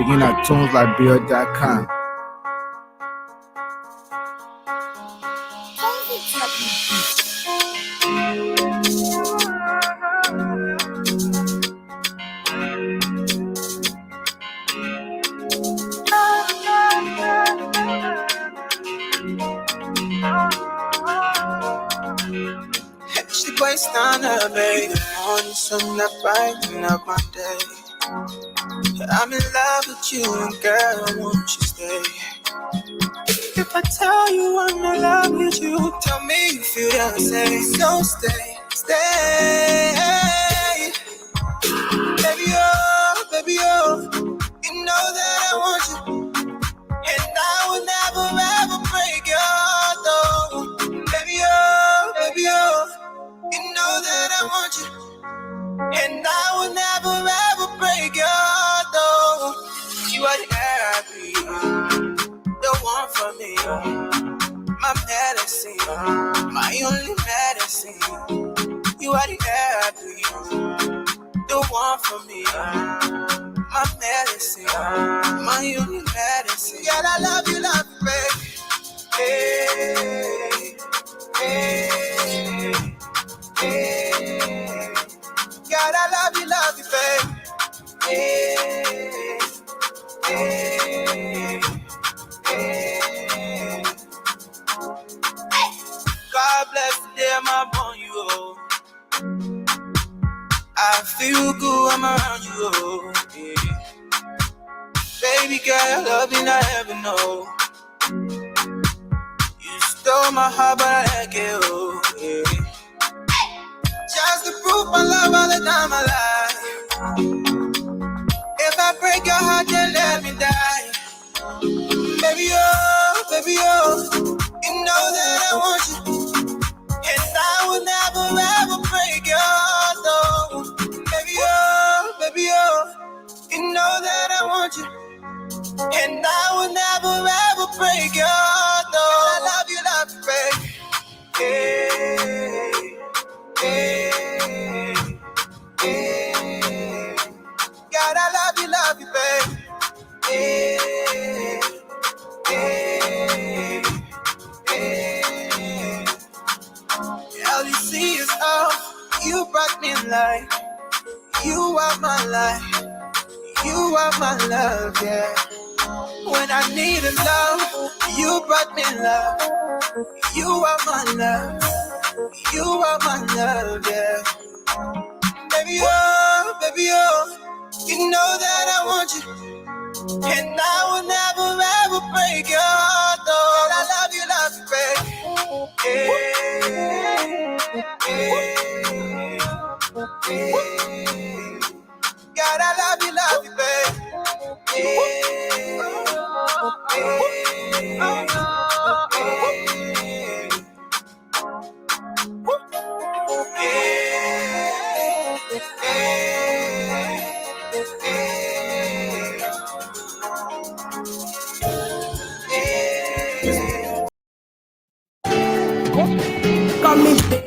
Picking at tunes like Bill.com. She waits on her baby, morning sun that brighten up my day. I'm in love with you, and girl, won't you stay? If I tell you I'm in love with you, tell me you feel the same. So stay, baby, baby, you know that I want you, and I will never ever break your heart, though. Baby, baby, you know that I want you, and I will never ever break your heart, though. You are the air I breathe, the one for me, my medicine, my only medicine. You are the air I breathe, the one for me, my medicine, my only medicine. God, I love you, baby. Hey, hey, hey. God, I love you, baby. Hey, hey, hey. God bless the day I'm born you, oh. I feel good, I'm around you, oh. Yeah. Baby girl, I love you, I ever know. You stole my heart, but I like it, oh. Yeah. Just to prove my love all the time I lie. If I break your heart, then let me die. Baby, baby, you know that I want you, and I will never ever break your heart, though. Baby, baby, you know that I want you, and I will never ever break your heart, though. I love you, baby. Hey, hey, hey. God, I love you, baby. Hey, hey, hey. All you see is love. You brought me life. You are my life. You are my love, yeah. When I needed love, you brought me love. You are my love. You are my love, yeah. Baby, baby, you know that I want you, and I will never ever break your heart, though. I love you, baby. Hey, hey, hey. God, I love you, baby. Hey, hey,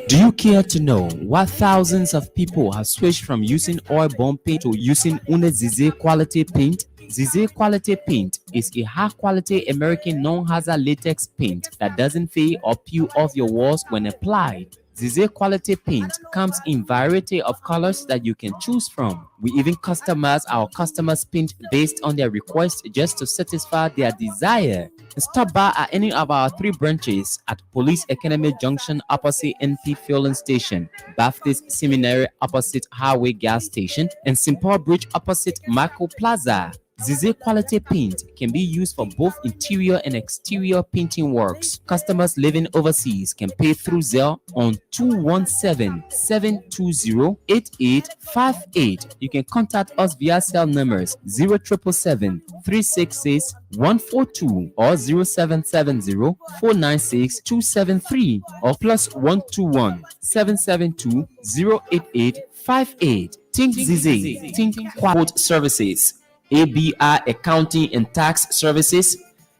Do you care to know why thousands of people have switched from using oil-bomb paint to using Une Zize quality paint? Zize quality paint is a high-quality American non-hazard latex paint that doesn't fade or peel off your walls when applied. Zize quality paint comes in variety of colors that you can choose from. We even customize our customers' paint based on their request just to satisfy their desire. Stop by at any of our 3 branches at Police Academy Junction opposite NP Fueling Station, Baptist Seminary opposite Highway Gas Station, and Simple Bridge opposite Michael Plaza. Zize quality paint can be used for both interior and exterior painting works. Customers living overseas can pay through Zelle on 217-720-8858. You can contact us via cell numbers 0777-366-142 or 0770-496-273 or +121-772-08858. Think Zize, think quote services. ABR Accounting and Tax Services,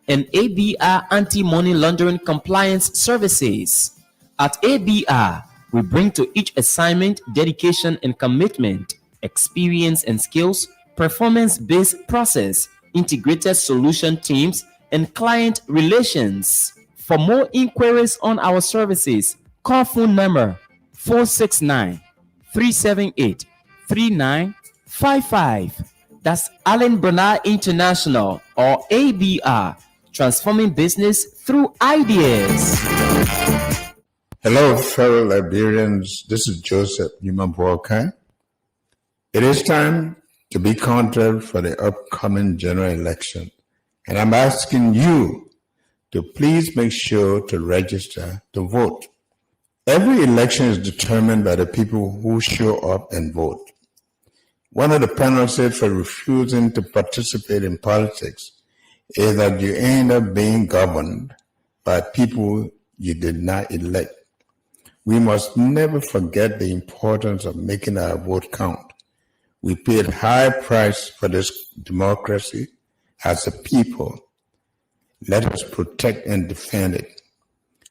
and ABR Anti-Money Laundering Compliance Services. At ABR, we bring to each assignment dedication and commitment, experience and skills, performance-based process, integrated solution teams, and client relations. For more inquiries on our services, call phone number 469 378 3955. That's Allen Bernard International, or ABR, transforming business through ideas. Hello, fellow Liberians. This is Joseph Yumabwaka. It is time to be counted for the upcoming general election, and I'm asking you to please make sure to register to vote. Every election is determined by the people who show up and vote. One of the penalties for refusing to participate in politics is that you end up being governed by people you did not elect. We must never forget the importance of making our vote count. We paid high price for this democracy as a people. Let us protect and defend it.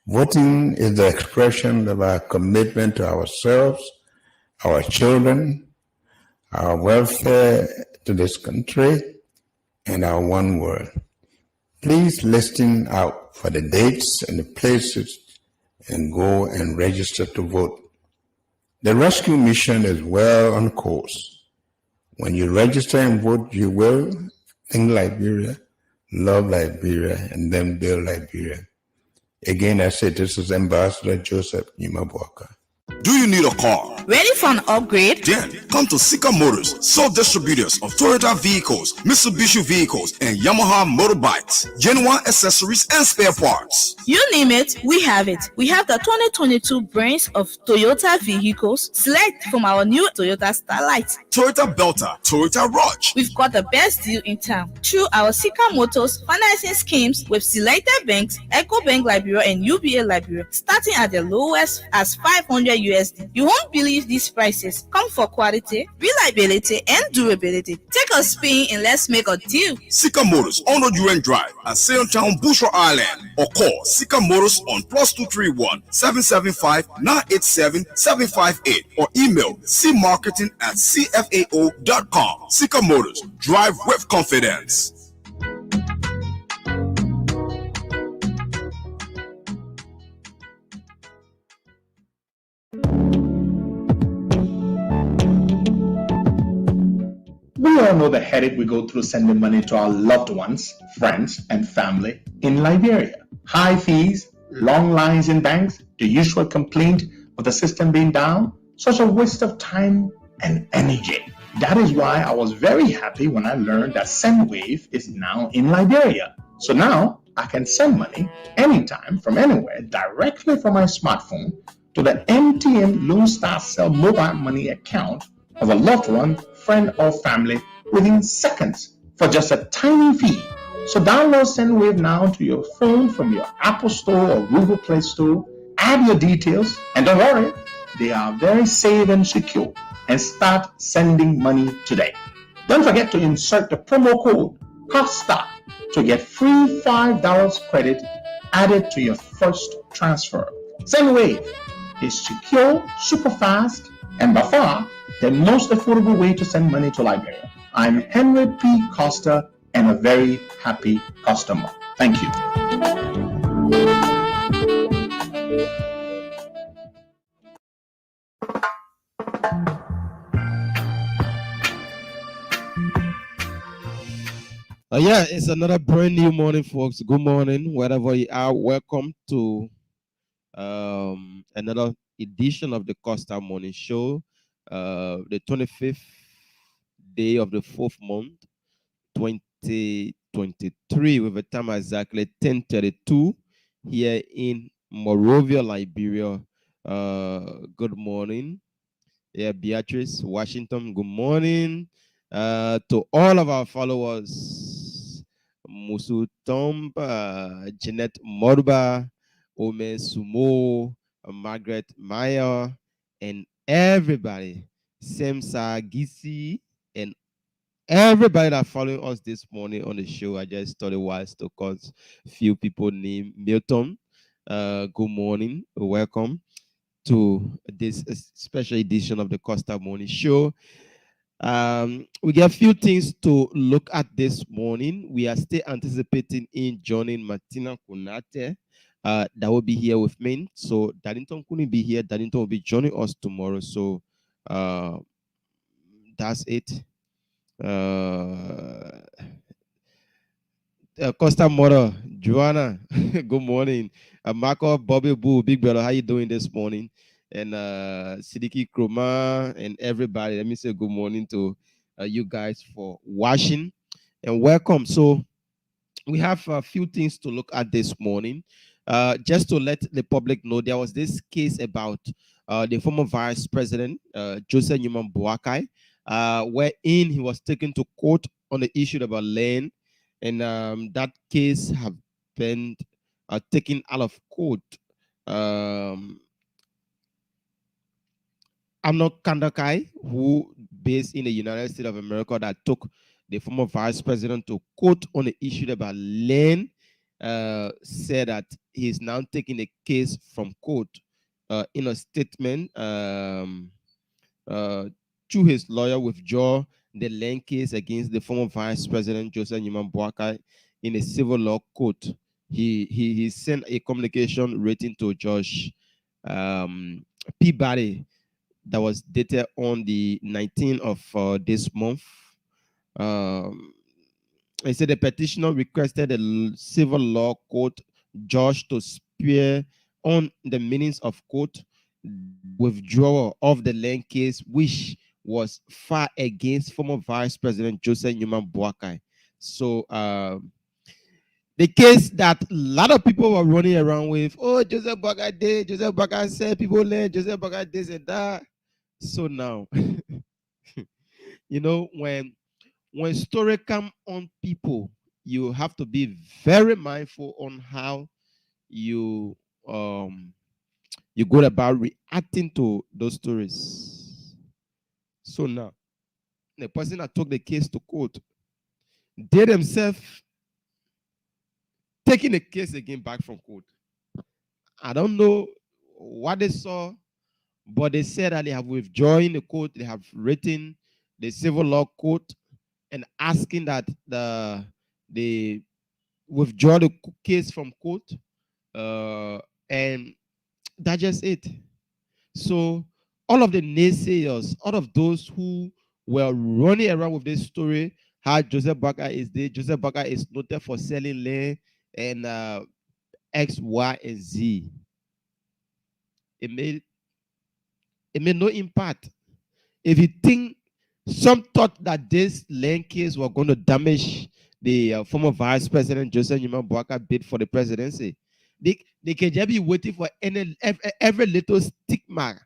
Voting is the expression of our commitment to ourselves, our children, our welfare to this country, and our one world. Please listen out for the dates and the places and go and register to vote. The rescue mission is well on course. When you register and vote, you will think Liberia, love Liberia, and then build Liberia. Again, I say this is Ambassador Joseph Yumabwaka. Do you need a car? Ready for an upgrade? Then come to Sika Motors, sole distributors of Toyota vehicles, Mitsubishi vehicles, and Yamaha motorbikes, genuine accessories and spare parts. You name it, we have it. We have the 2022 brands of Toyota vehicles. Select from our new Toyota Starlight, Toyota Belter, Toyota Rush. We've got the best deal in town through our Sika Motors financing schemes with selected banks, EcoBank Liberia and UBA Liberia, starting at the lowest as 500 USD. You won't believe these prices. Come for quality, reliability, and durability. Take a spin and let's make a deal. Sika Motors on UN Drive at Sayotown, Bushra Island, or call Sika Motors on +231 775 987 758 or email cmarketing@cfao.com. Sika Motors, drive with confidence. We all know the headache we go through sending money to our loved ones, friends, and family in Liberia. High fees, long lines in banks, the usual complaint of the system being down, such a waste of time and energy. That is why I was very happy when I learned that Sendwave is now in Liberia. So now I can send money anytime from anywhere directly from my smartphone to the MTN Lone Star Cell mobile money account of a loved one, friend, or family within seconds for just a tiny fee. So download Sendwave now to your phone from your Apple Store or Google Play Store. Add your details, and don't worry, they are very safe and secure. And start sending money today. Don't forget to insert the promo code COSTA to get free $5 credit added to your first transfer. Sendwave is secure, super fast, and by far the most affordable way to send money to Liberia. I'm Henry P. Costa and a very happy customer. Thank you. Yeah, it's another brand new morning, folks. Good morning, wherever you are. Welcome to another edition of the Costa Morning Show, the 25th day of the 4th month, 2023, with a time exactly 10:32 here in Monrovia, Liberia. Good morning. Yeah, Beatrice, Washington, good morning. To all of our followers, Musu Tomba, Jeanette Morba, Ome Sumo, Margaret Meyer, and everybody, Semsa Gisi, and everybody that following us this morning on the show. I just thought it was to cause few people named Milton. Good morning, welcome to this special edition of the Costa Morning Show. We got a few things to look at this morning. We are still anticipating in joining Martina Kunate. That will be here with me. So Darlington couldn't be here. Darlington will be joining us tomorrow. So that's it. Costa Motors, Joanna, good morning. Marco, Bobby Boo, Big Brother, how you doing this morning? And Sidiki Kroma and everybody, let me say good morning to you guys for watching and welcome. So we have a few things to look at this morning. Just to let the public know, there was this case about the former vice president, Joseph Newman Boakai, wherein he was taken to court on the issue about land, and that case have been taken out of court. Amnok Kandakai, who based in the United States of America, that took the former vice president to court on the issue about land, said that he's now taking the case from court. In a statement to his lawyer, withdraw the land case against the former vice president Joseph Newman Boakai in a civil law court. He sent a communication written to Judge Peabody that was dated on the 19th of this month. He said the petitioner requested a civil law court judge to spare on the meanings of court withdrawal of the land case, which was far against former Vice President Joseph Newman Boakai. So the case that a lot of people were running around with, oh, Joseph Boakai did, Joseph Boakai said people land, Joseph Boakai this and that. So now, you know, when story come on people, you have to be very mindful on how you you go about reacting to those stories. So now, the person that took the case to court, they themselves taking the case again back from court. I don't know what they saw, but they said that they have withdrawn the court. They have written the civil law court and asking that they withdraw the case from court, and that's just it. So all of the naysayers, all of those who were running around with this story, how Joseph Boakai is there, Joseph Boakai is noted for selling land and X, Y, and Z. It made no impact. If you think some thought that this land case were going to damage the former vice president Joseph Newman Boakai bid for the presidency, they can just be waiting for every little stigma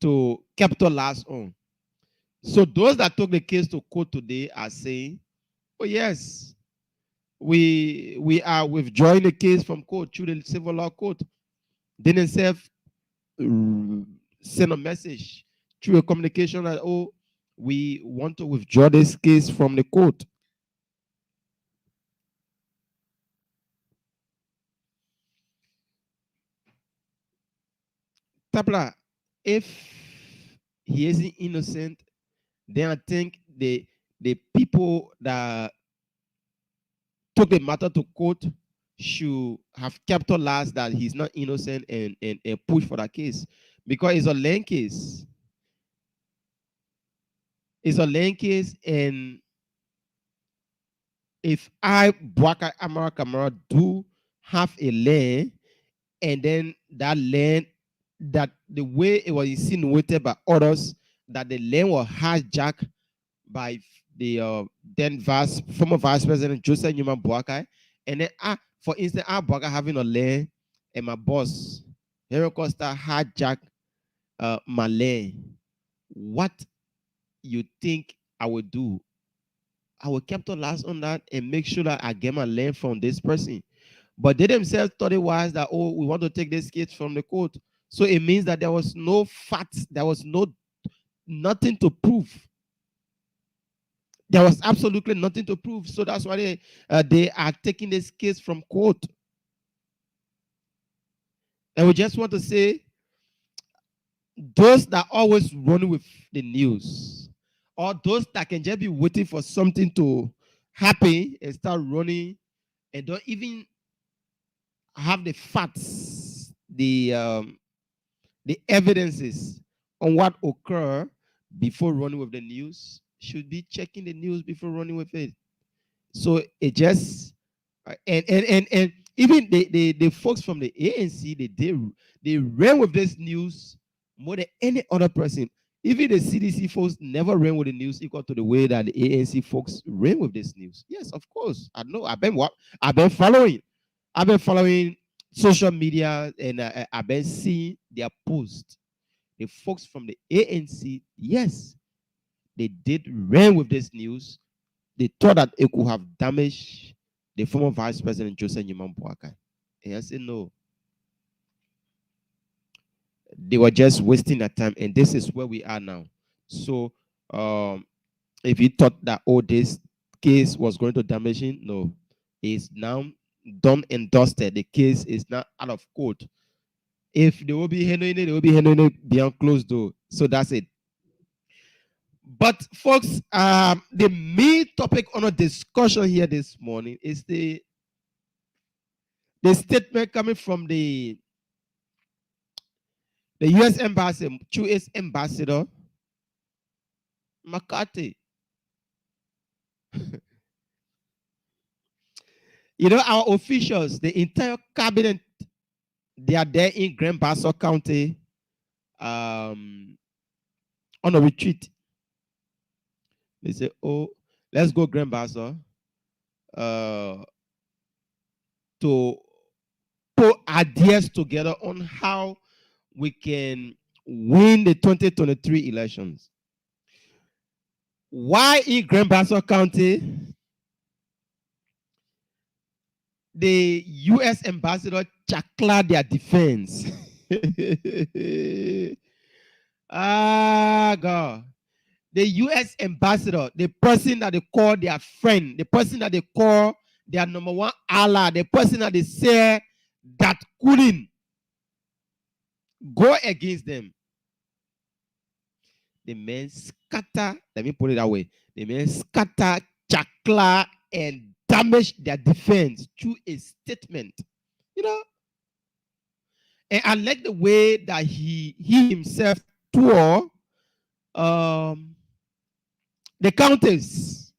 to capitalize on. So those that took the case to court today are saying, oh yes, we are withdrawing the case from court through the civil law court. They themselves send a message through a communication that, oh, we want to withdraw this case from the court. Tapla, if he isn't innocent, then I think the people that took the matter to court should have capitalized that he's not innocent and push for that case, because it's a land case. It's a land case, and if I, Boakai Amara Kamara, do have a land, and then that land, that the way it was insinuated by others, that the land was hijacked by the then former vice president Joseph Newman Boakai, and then for instance, Boakai having a land, and my boss, Hero Costa, hijacked my land. What you think I would do? I will capitalize on that and make sure that I get my land from this person. But they themselves thought it was that, oh, we want to take this case from the court. So it means that there was no facts, there was nothing to prove. There was absolutely nothing to prove. So that's why they are taking this case from court. And we just want to say, those that always run with the news, or those that can just be waiting for something to happen and start running and don't even have the facts, the evidences on what occur before running with the news, should be checking the news before running with it. So it just and even the folks from the ANC, they ran with this news more than any other person. Even the CDC folks never ran with the news equal to the way that the ANC folks ran with this news. Yes, of course. I know. I've been following. I've been following social media, and I've been seeing their posts. The folks from the ANC, yes, they did run with this news. They thought that it could have damaged the former Vice President Joseph Nyuman Boakai. And I said no. They were just wasting their time, and this is where we are now. So, if you thought that this case was going to damage him, no, it's now done and dusted. The case is now out of court. If they will be handling it, they will be handling it beyond closed door. So that's it. But folks, the main topic on our discussion here this morning is the statement coming from the U.S. Embassy, U.S. Ambassador McCarthy. You know, our officials, the entire cabinet, they are there in Grand Bassa County on a retreat. They say, oh, let's go Grand Bassa to put ideas together on how we can win the 2023 elections. Why in Grand Bassa County? The U.S. ambassador chakla their defense. God. The U.S. ambassador, the person that they call their friend, the person that they call their number one ally, the person that they say that couldn't go against them. The man scatter, let me put it that way, the man scatter, chakla, and damage their defense through a statement. You know? And I like the way that he himself tore the counties.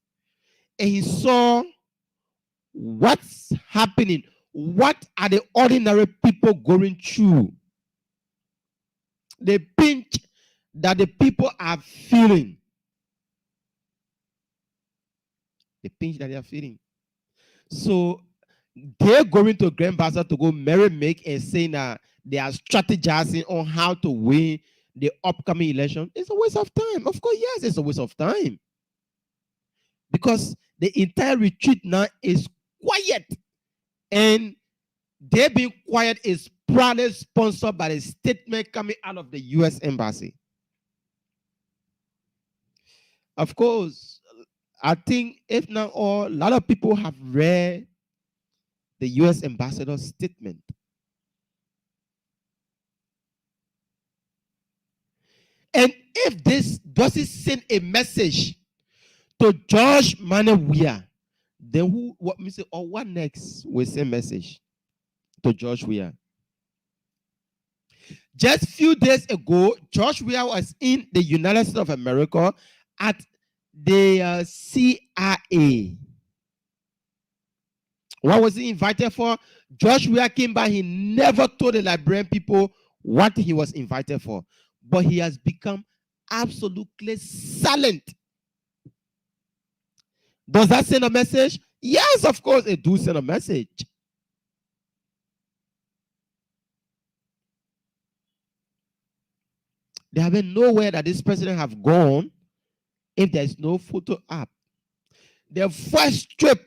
And he saw what's happening. What are the ordinary people going through? The pinch that the people are feeling. The pinch that they are feeling. So they're going to Grand Bassa to go merry-make and saying that they are strategizing on how to win the upcoming election. It's a waste of time. Of course, yes, it's a waste of time. Because the entire retreat now is quiet. And they being quiet is proudly sponsored by the statement coming out of the U.S. Embassy. Of course, I think if not all, a lot of people have read the U.S. ambassador's statement. And if this doesn't send a message to George Weah, then what next will send message to George Weah? Just a few days ago, George Weah was in the United States of America at the CIA. What was he invited for? George Weah came by. He never told the Liberian people what he was invited for. But he has become absolutely silent. Does that send a message? Yes, of course, it does send a message. There have been nowhere that this president have gone if there is no photo app. The first trip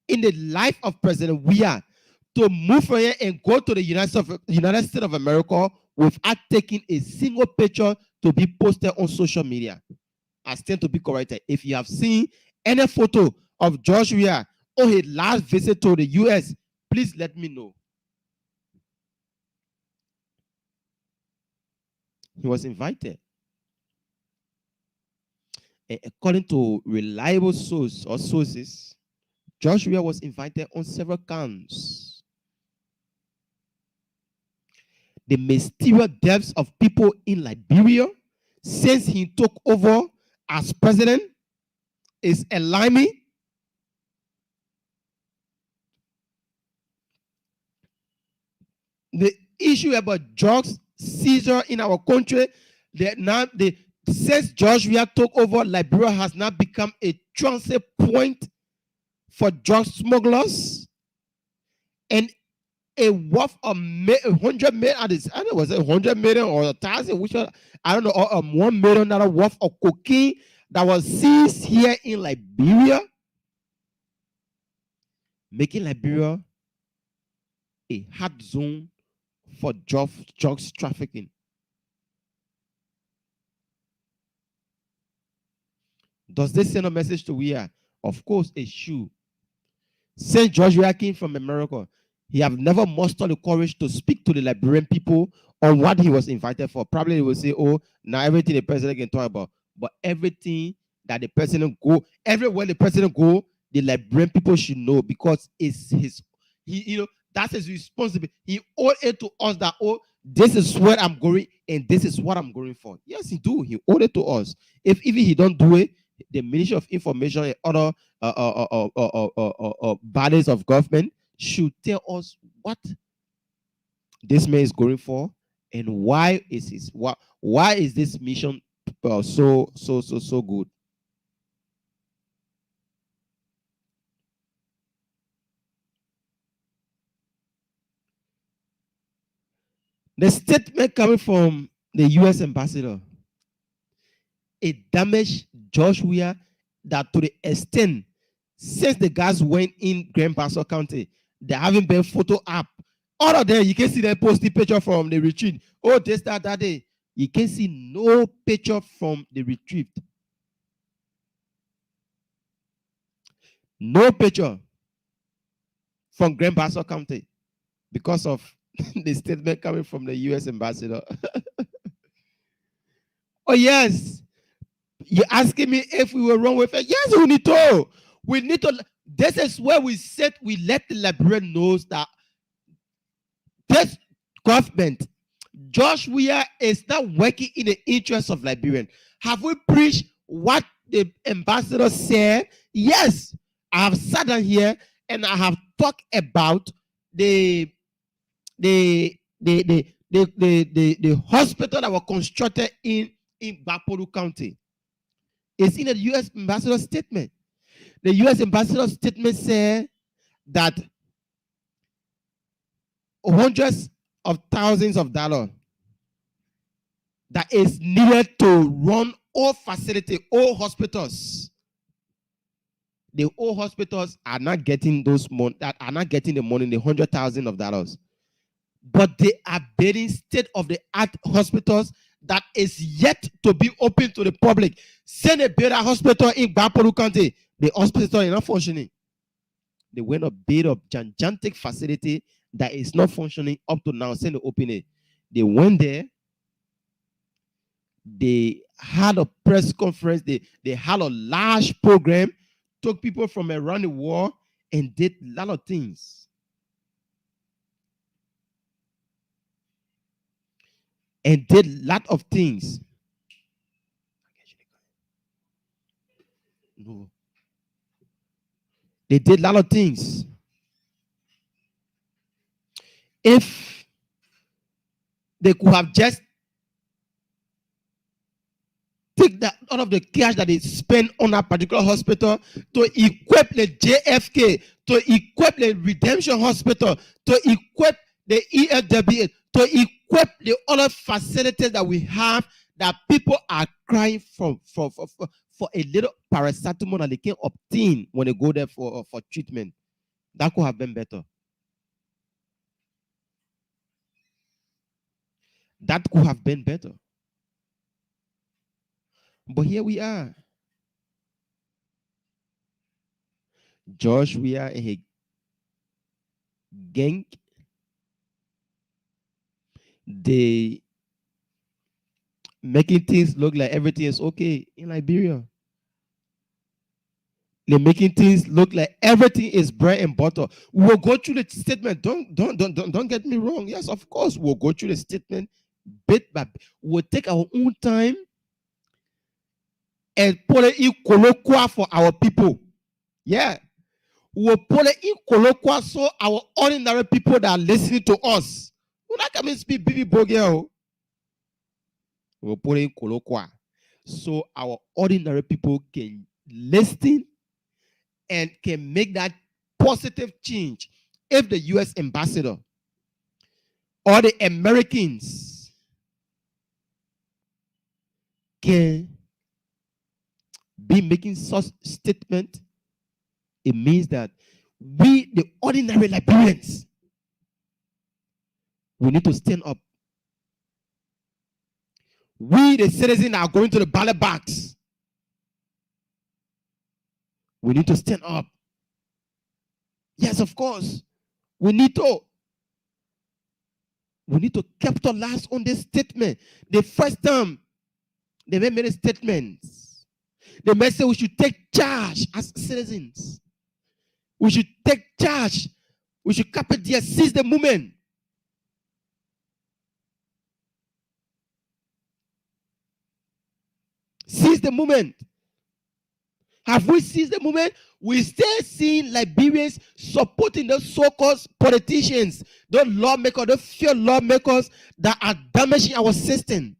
in the life of President Weah to move from here and go to the United States of America without taking a single picture to be posted on social media. I stand to be corrected. If you have seen any photo of George Weah on his last visit to the U.S., please let me know. He was invited. And according to reliable sources, Joshua was invited on several counts. The mysterious deaths of people in Liberia since he took over as president is alarming. The issue about drugs seizure in our country, since Joshua took over, Liberia has now become a transit point for drug smugglers, and a worth of 100 million. I don't know, was it 100 million or 1,000? Which one? I don't know. Or $1 million worth of cocaine that was seized here in Liberia, making Liberia a hot zone for drugs trafficking. Does this send a message to we are? Of course, it should. Since Joshua came from America, he have never mustered the courage to speak to the Liberian people on what he was invited for. Probably they will say, oh, now everything the president can talk about. But everything that the president go, everywhere the president go, the Liberian people should know, because it's that's his responsibility. He owed it to us that, oh, this is where I'm going and this is what I'm going for. Yes, he do. He owed it to us. If even he don't do it, the Ministry of Information and other bodies of government should tell us what this man is going for and why is this mission so good. The statement coming from the U.S. ambassador, it damaged Joshua that to the extent, since the guys went in Grand Bassa County, they haven't been photo up. All of them, you can see them posting picture from the retreat. Oh, this, that day. You can see no picture from the retreat. No picture from Grand Bassa County because of the statement coming from the U.S. ambassador. Oh, yes. You're asking me if we were wrong with it? Yes, we need to. We need to. This is where we said we let the Liberian know that this government, Joshua, is not working in the interest of Liberian. Have we preached what the ambassador said? Yes. I have sat down here and I have talked about the hospital that was constructed in Bapolu County. It's in the U.S. ambassador statement. The U.S. ambassador statement said that hundreds of thousands of dollars that is needed to run all facility, all hospitals. The all hospitals are not getting those money, that are not getting the money, the $100,000. But they are building state-of-the-art hospitals that is yet to be open to the public. Send a better hospital in Bapolu County. The hospital is not functioning. They went to build a gigantic facility that is not functioning up to now. Send the open it. They went there. They had a press conference. They had a large program, took people from around the world and did a lot of things. And did a lot of things. No. They did a lot of things. If they could have just take that out of the cash that they spend on a particular hospital to equip the JFK, to equip the Redemption Hospital, to equip the EFWA, to equip the other facilities that we have that people are crying for a little paracetamol that they can obtain when they go there for treatment. That could have been better. That could have been better. But here we are. Josh, we are a gang. They making things look like everything is okay in Liberia. They're making things look like everything is bread and butter. We'll go through the statement. Don't get me wrong. Yes, of course, we'll go through the statement bit by bit. We'll take our own time and put it in colloquial for our people. Yeah. We'll put it in colloquial so our ordinary people that are listening to us. We're not coming to speak baby bogey. We'll put it in colloquial so our ordinary people can listen and can make that positive change. If the U.S. ambassador or the Americans can be making such statement, it means that we, the ordinary Liberians, we need to stand up. We, the citizens, are going to the ballot box. We need to stand up. Yes, of course. We need to capitalize on this statement. The first time they made many statements, they may say we should take charge as citizens. We should take charge. We should capitalize, seize the moment. Seize the moment. Have we seized the moment? We still see Liberians supporting those so-called politicians, those lawmakers, those few lawmakers that are damaging our system.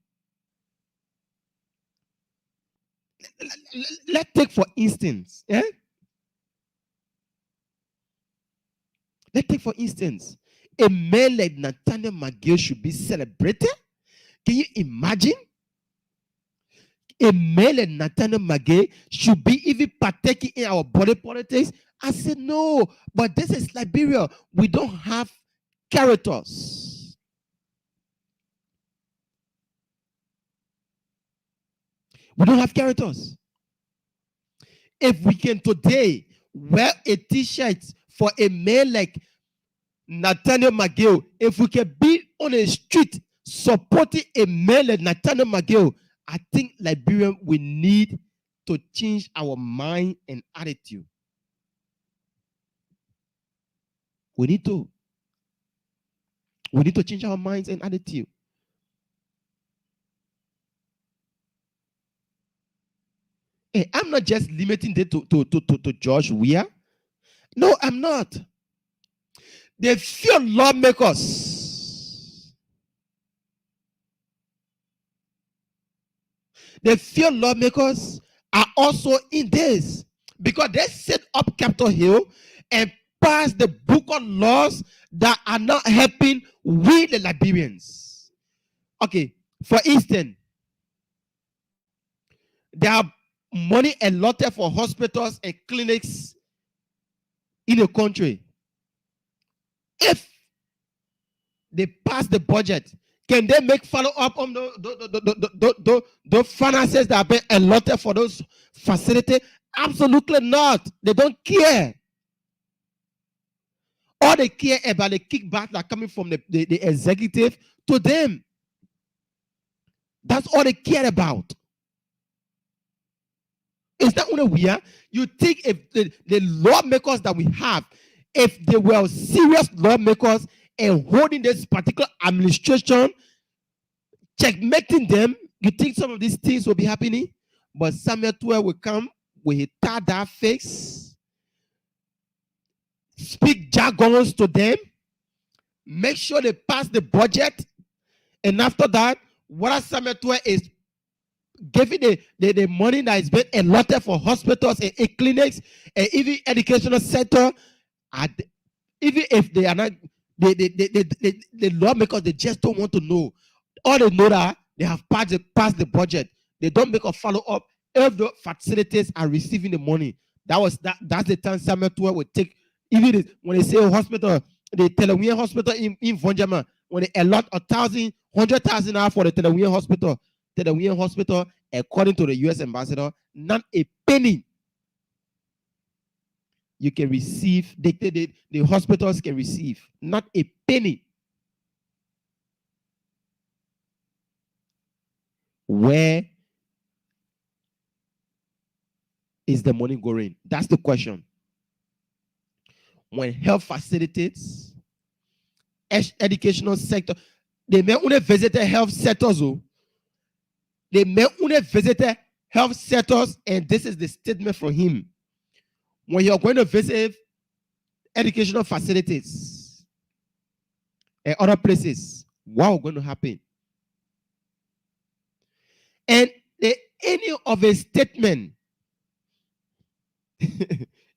Let's take for instance, let's take for instance, a man like Nathaniel McGill should be celebrated. Can you imagine? A man like Nathaniel McGill should be even partaking in our body politics. I said no, but this is Liberia. We don't have characters. We don't have characters. If we can today wear a t-shirt for a man like Nathaniel McGill, if we can be on a street supporting a man like Nathaniel McGill, I think Liberia we need to change our mind and attitude. We need to change our minds and attitude. Hey, I'm not just limiting it to George Weah. No, I'm not. The few lawmakers, are also in this because they set up Capitol Hill and pass the book on laws that are not helping we the Liberians. Okay, for instance, there are money allotted for hospitals and clinics in the country. If they pass the budget, can they make follow-up on the finances that have been allotted for those facilities? Absolutely not. They don't care. All they care about the kickback that are coming from the executive to them. That's all they care about. It's not only we are. You think if the lawmakers that we have, if they were serious lawmakers and holding this particular administration, checkmating them, you think some of these things will be happening? But Samuel 12 will come with a tada face, speak jargons to them, make sure they pass the budget, and after that, what Samuel 12 is giving the money that is being allotted for hospitals and clinics and even educational sector, even if they are not the lawmakers, they just don't want to know. All they know that they have passed the budget. They don't make a follow-up if the facilities are receiving the money. That's the time Samuel 12 will take. Even when they say hospital, the Telewian hospital in Vonjama, when they allot 100,000 for the Telewian hospital, according to the U.S. ambassador, not a penny you can receive, the hospitals can receive, not a penny. Where is the money going? That's the question. When health facilitates, educational sector, they may only visit health sectors. They may only visit health sectors, and this is the statement from him. When you're going to visit educational facilities and other places, what is going to happen? And the any of a statement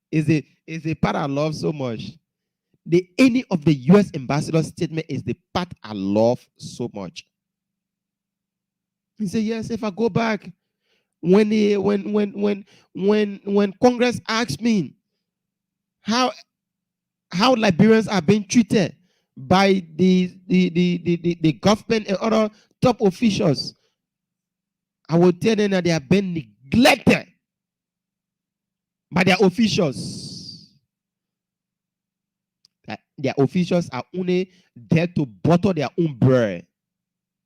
is a part I love so much. The any of the U.S. ambassador's statement is the part I love so much. He said, yes, if I go back, when Congress asked me how Liberians are being treated by the government and other top officials, I will tell them that they have been neglected by their officials. That their officials are only there to butter their own bread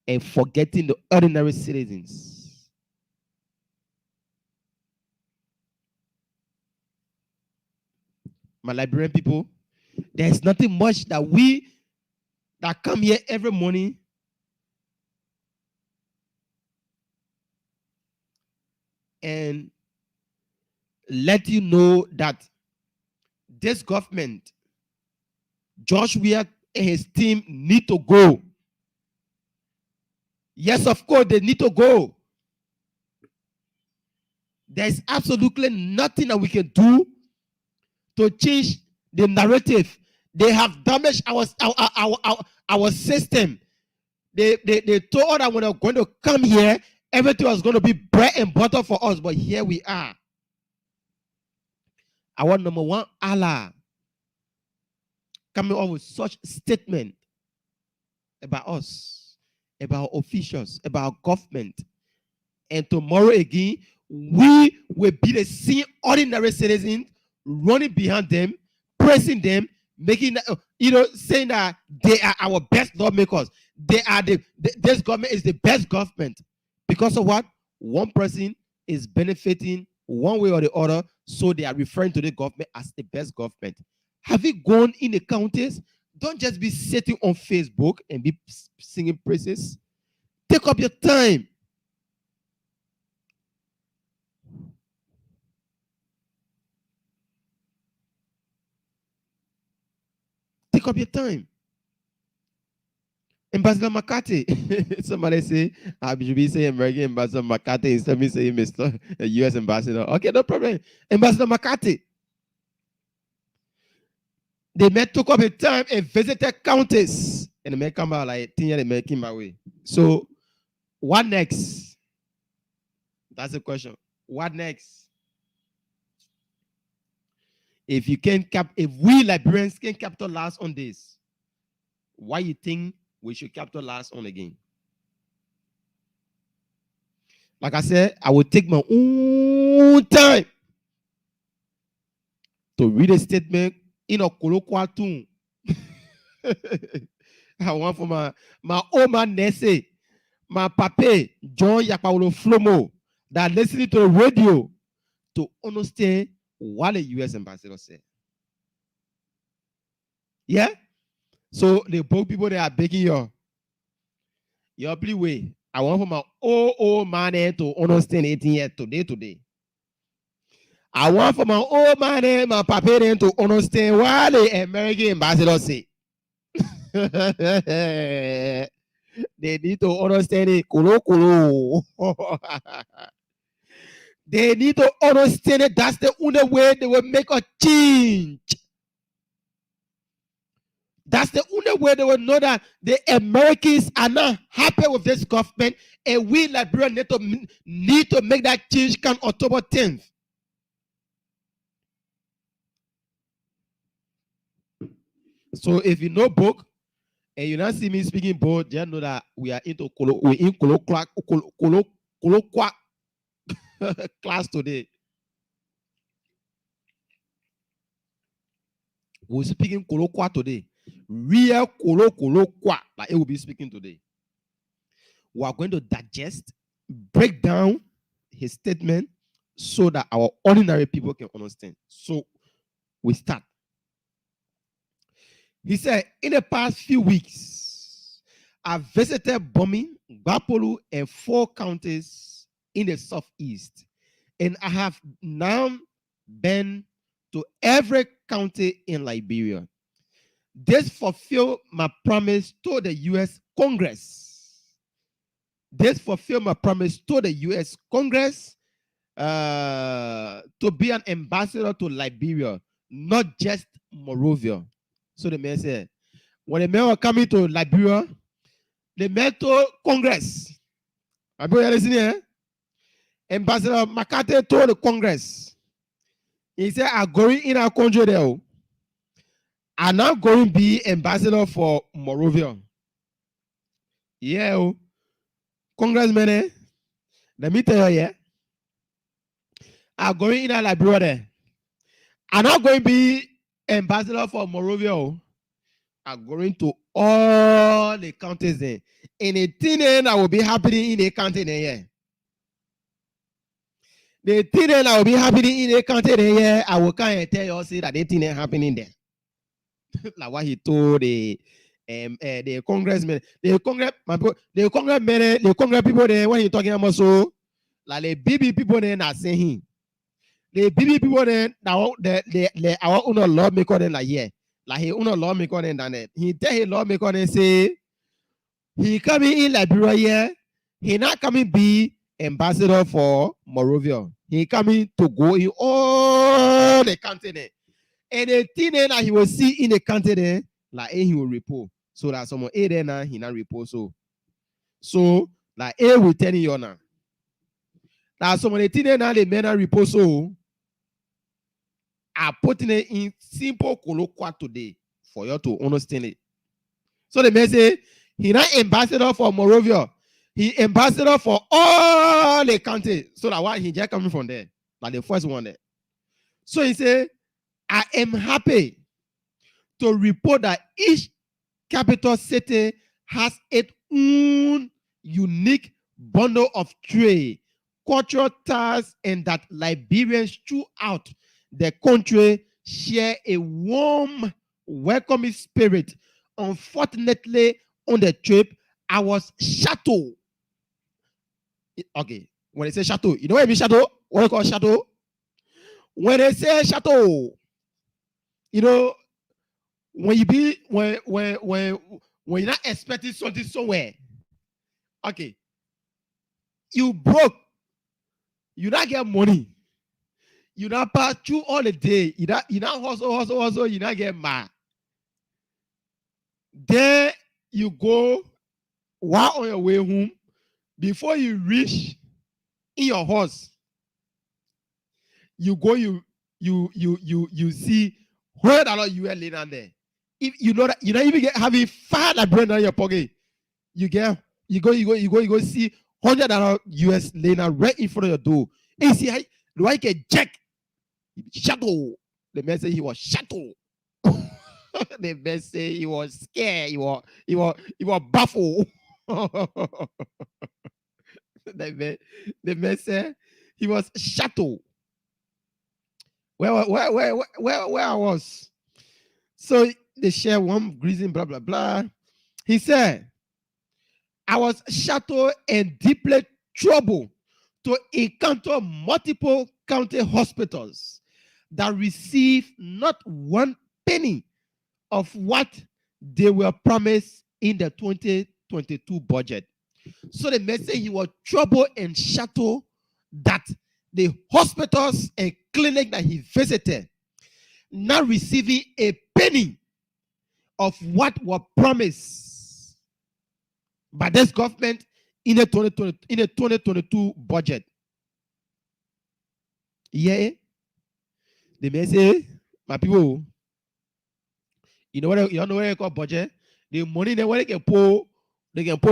and forgetting the ordinary citizens. My Liberian people, there's nothing much that we that come here every morning and let you know that this government, Josh Weah and his team need to go. Yes, of course, they need to go. There's absolutely nothing that we can do to change the narrative. They have damaged our system. They told us that when they're going to come here, everything was going to be bread and butter for us, but here we are. Our number one Allah coming up with such statement about us, about officials, about government. And tomorrow again, we will be the same ordinary citizens running behind them, praising them, making, saying that they are our best lawmakers. They are this government is the best government. Because of what? One person is benefiting one way or the other, so they are referring to the government as the best government. Have you gone in the counties? Don't just be sitting on Facebook and be singing praises. Take up your time. Take up your time. Ambassador McCarthy. Somebody say, I should be saying American Ambassador McCarthy instead of me saying Mr. US Ambassador. Okay, no problem. Ambassador McCarthy. They took up a time and visited counties. And they may come out like 10 years, they may come away. So, what next? That's the question. What next? If you can if we Liberians can capitalize on this, why you think we should capitalize on again? Like I said, I will take my own time to read a statement in a colloquial tone. I want for my old man Nesse, my papa John Yakpaulo Flomo, that listening to the radio to understand what the U.S. ambassador said. Yeah? So the both people that are begging your plea way. I want for my old man to understand 18 years today. I want for my old man, my papa to understand what the American ambassador say. They need to understand it. They need to understand it. That's the only way they will make a change. That's the only way they will know that the Americans are not happy with this government, and we Liberians need to make that change come October 10th. So if you know book and you not see me speaking book, just know that we are into colloquial class today. We're speaking colloquial today. Real colloquial, like it will be speaking today. We are going to digest break down his statement so that our ordinary people can understand. So we start. He said, in the past few weeks, I visited Bomi, Gbapolu, and 4 counties in the southeast. And I have now been to every county in Liberia. This fulfilled my promise to the U.S. Congress. This fulfilled my promise to the U.S. Congress to be an ambassador to Liberia, not just Monrovia. So the man said, when the men were coming to Liberia, they met to Congress. I you listening here? Ambassador McCarthy told the Congress, he said, I'm going in our country there. I'm not going to be ambassador for Monrovia. Yeah, Congressman, let me tell you, yeah. I'm going in our Liberia there. I'm not going to be ambassador for Monrovia. I'm going to all the counties there. Anything that will be happening in the county there. The thing that will be happening in the county there, I will come and tell you say that the thing is happening there. Like what he told the congressman, the congress people there when he talking about so like the BB people there not saying him. The BB people then now the our own lawmaker then like yeah, like he own lawmaker then done it. He tell his lawmaker then say he coming in Liberia here, he not coming be ambassador for Monrovia. He coming to go in all the country there. And the thing that he will see in the country there, like he will report. So that someone A there now he not report so like A will tell you now. Now some of the thing now the men report so are putting it in simple colloquial today for you to understand it. So the man say he not ambassador for Monrovia, he ambassador for all the country. So that why he just coming from there, like the first one there. So he say, I am happy to report that each capital city has its own unique bundle of trade, cultural ties, and that Liberians throughout the country share a warm, welcoming spirit. Unfortunately, on the trip, I was chateau. Okay, when they say chateau, you know what I mean chateau? What do you call chateau? When they say chateau, you know, when you be when you're not expecting something somewhere, okay, you broke, you not get money, you not pass through all the day, you not hustle, you not get mad. Then you go while on your way home, before you reach in your house, you go you see $100 US laying down there. If you know that you don't even get having $5 in your pocket, you go see $100 US laying down right in front of your door. And you see how do I get jack? Shadow. The man said he was shadow. The man said he was scared. He was baffled. The man said he was shadow. Where I was. So they share one reason, blah, blah, blah. He said, I was shattered and deeply troubled to encounter multiple county hospitals that received not one penny of what they were promised in the 2022 budget. So the message he was troubled and shattered that the hospitals and clinic that he visited not receiving a penny of what were promised by this government in the 2022 budget. Yeah, the message, my people, you know what they call budget? The money they can pull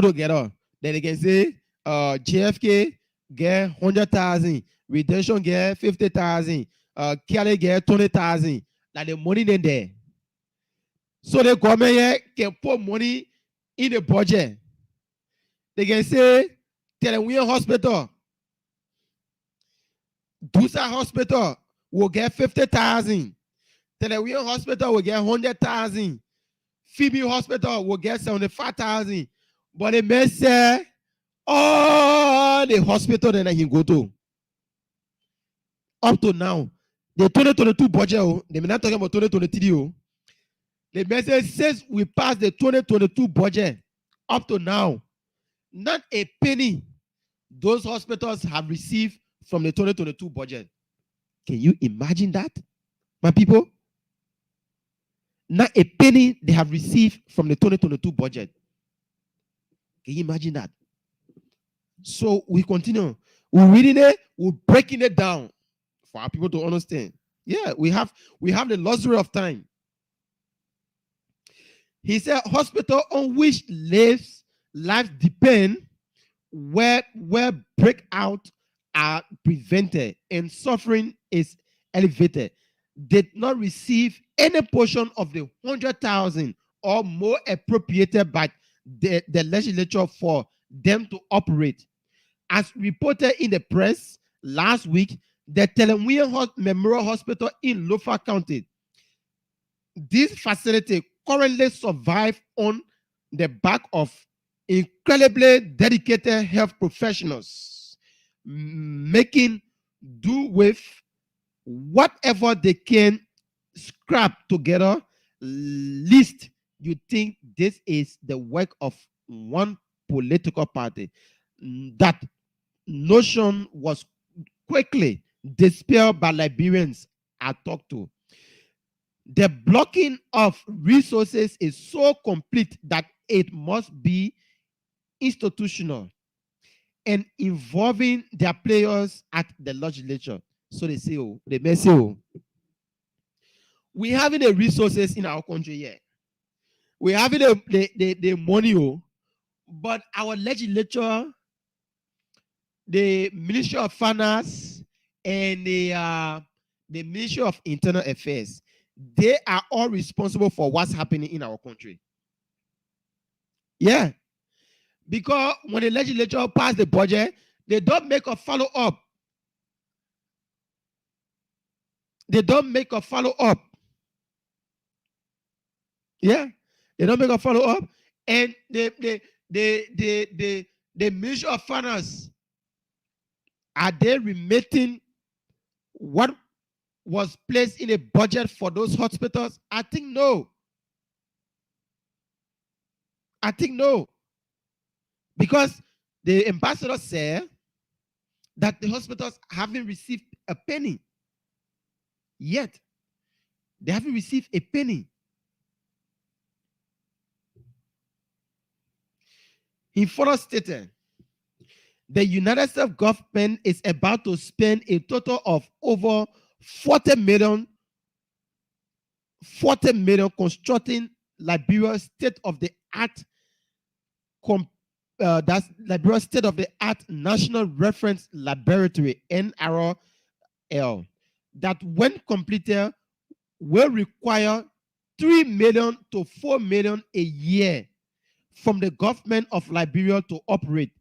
together. Then they can say, JFK get 100,000, redemption get 50,000, Kelly get 20,000. Like the money in there. So the government here can put money in the budget. They can say Telewian Hospital, Dusa Hospital will get 50,000. Telewian Hospital will get 100,000. Phoebe Hospital will get 75,000. But the man say all the hospital that he go to up to now, the 2022 budget, they may not talking about 2023. The message says we passed the 2022 budget up to now. Not a penny those hospitals have received from the 2022 budget. Can you imagine that, my people? Not a penny they have received from the 2022 budget. Can you imagine that? So we continue. We're reading it, we're breaking it down for our people to understand. Yeah, we have the luxury of time. He said, hospital on which lives depend, where breakout are prevented and suffering is elevated, did not receive any portion of the 100,000 or more appropriated by the legislature for them to operate. As reported in the press last week, the Telewian Memorial Hospital in Lofa County, this facility currently survives on the back of incredibly dedicated health professionals, making do with whatever they can scrap together. Least you think this is the work of one political party. That notion was quickly dispelled by Liberians I talked to. The blocking of resources is so complete that it must be institutional and involving their players at the legislature. So they say, they may say, we having the resources in our country here. We having the money, but our legislature, the Ministry of Finance, and the Ministry of Internal Affairs, they are all responsible for what's happening in our country. Yeah. Because when the legislature pass the budget, they don't make a follow-up. They don't make a follow-up. Yeah. They don't make a follow-up. And the Ministry of Finance, are they remitting what was placed in a budget for those hospitals? I think no. I think no. Because the ambassador said that the hospitals haven't received a penny yet. They haven't received a penny. He further stated, the United States government is about to spend a total of over 40 million constructing Liberia's state-of-the-art that's Liberia state-of-the-art National Reference Laboratory, NRL, that when completed will require 3 million to 4 million a year from the government of Liberia to operate.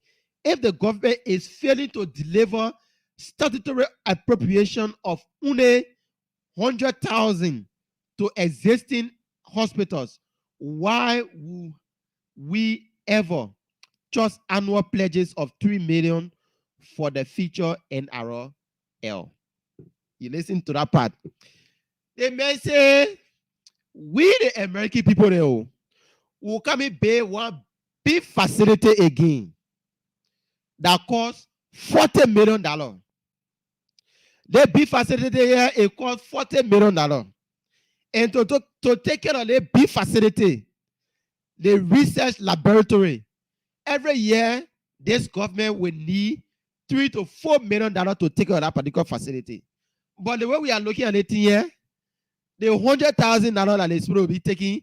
If the government is failing to deliver statutory appropriation of only 100,000 to existing hospitals, why would we ever trust annual pledges of 3 million for the future NRL? You listen to that part. They may say, we the American people there will come and pay one big facility again that costs $40 million. The big facility here, it costs $40 million. And to take care of the big facility, the research laboratory, every year, this government will need $3 to $4 million to take care of that particular facility. But the way we are looking at it here, the $100,000 that is supposed to be taking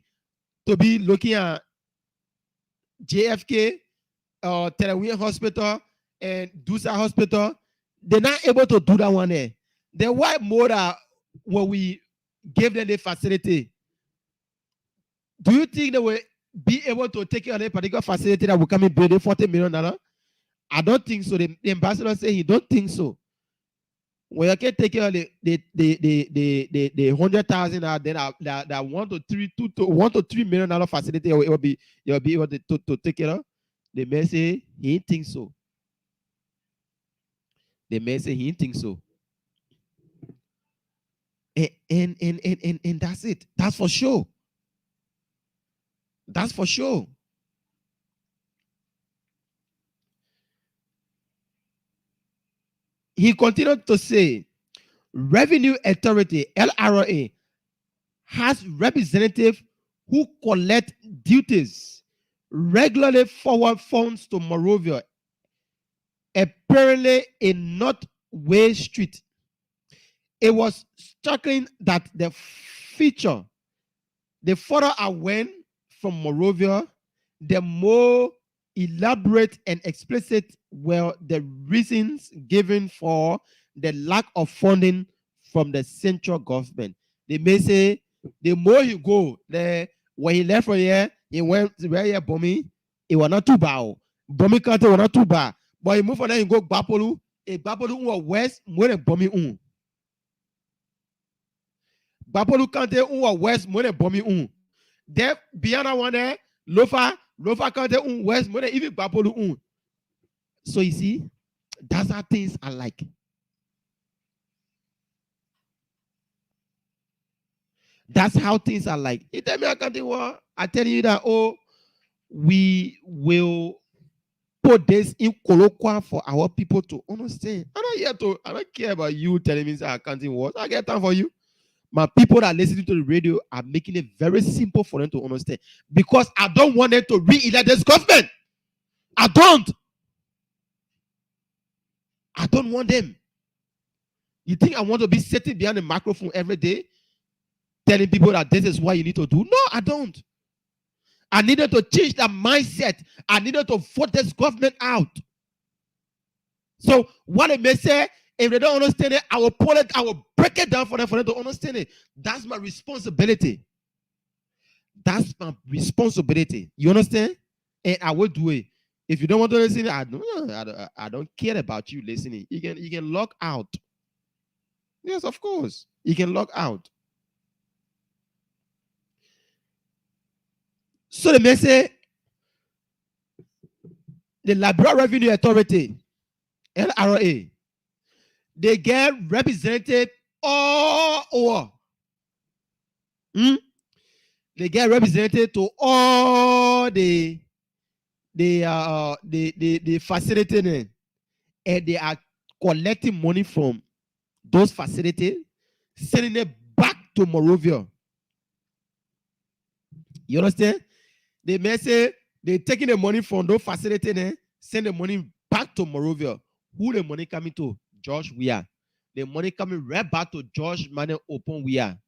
to be looking at JFK, Telewian Hospital, and Dusa Hospital, they're not able to do that one there. The white motor, when we gave them the facility, do you think they will be able to take care of a particular facility that will come and build $40 million? I don't think so. The ambassador said he don't think so. When you can take care of the 100,000 out, then that $1 to $3 million facility, it will be able to take care of. The man say he didn't think so. The man say he didn't think so. And that's it. That's for sure. That's for sure. He continued to say, Revenue Authority, LRA, has representatives who collect duties, regularly forward funds to Monrovia, apparently in Northway Street. It was striking that the further I went from Monrovia, the more elaborate and explicit were the reasons given for the lack of funding from the central government. They may say the more you go, when he left from here, he went to where he bombing. It was not too bad. Bombing country was not too bad. But he moved from there, he go Bapolu. A Bapolu was west, more than bombing. Bapolu country was west, more than bombing. There, beyond that one there, Lofa country west, more than even Bapolu. So you see, that's how things are like. That's how things are like. You tell me I can't do what? I tell you that, we will put this in colloquial for our people to understand. I don't care about you telling me I can't do what. I get time for you. My people that are listening to the radio are making it very simple for them to understand. Because I don't want them to re-elect this government. I don't want them. You think I want to be sitting behind the microphone every day telling people that this is what you need to do? No, I don't. I needed to change that mindset. I needed to vote this government out. So what they may say, if they don't understand it, I will pull it, I will break it down for them to understand it. That's my responsibility. That's my responsibility. You understand? And I will do it. If you don't want to listen, I don't care about you listening. You can log out. Yes, of course. You can log out. So the man say, the Liberal Revenue Authority, LRA, they get represented all over. They get represented to all the facility, and they are collecting money from those facilities, sending it back to Monrovia. You understand? They may say they're taking the money from those facilities, send the money back to Monrovia. Who the money coming to? George Weah. The money coming right back to George Mane Open Weah.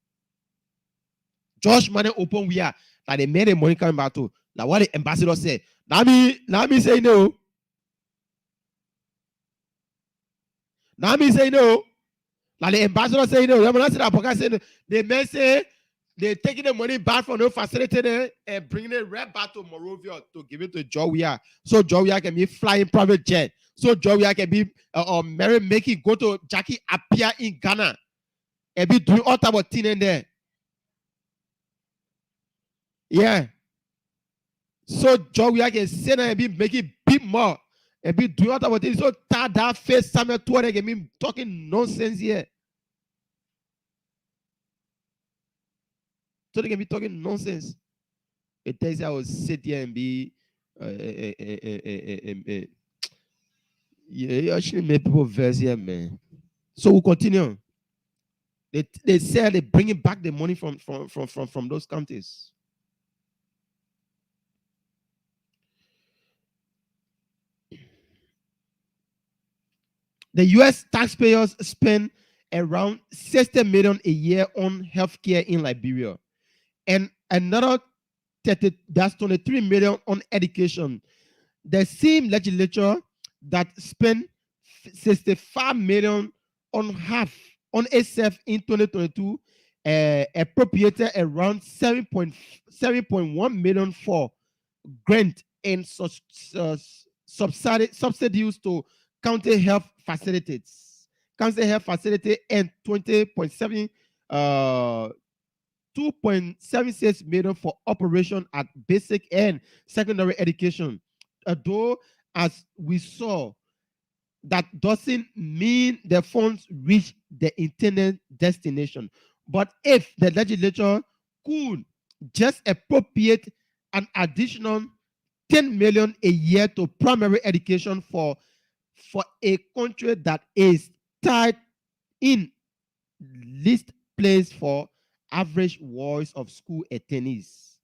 George Mane Open Weah. Like they made the money coming back to. Now what the ambassador said. Now me say no. Now me say no. Like the ambassador say no. They may say they're taking the money back from the facility and bringing it right back to Monrovia to give it to George Weah. So George Weah can be flying private jet. So George Weah can be Mary making go to Jackie Appiah in Ghana and be doing all type of thing in there. Yeah. So George Weah can send and be making big more and be doing all type of things. So that face Samuel Tuare can be talking nonsense here. So they can be talking nonsense. It tells you I will sit here and be you actually make people verse here, man. So we'll continue. They said they're bringing back the money from those counties. The U.S. taxpayers spend around $60 million a year on healthcare in Liberia, and another that's $23 million on education. The same legislature that spent $65 million on SF in 2022 appropriated around $7.1 million for grant and subsidies to county health facilities. County health facility and 20.7 2.76 million for operation at basic and secondary education. Although, as we saw, that doesn't mean the funds reach the intended destination. But if the legislature could just appropriate an additional 10 million a year to primary education for a country that is tied in least place for average voice of school attendees.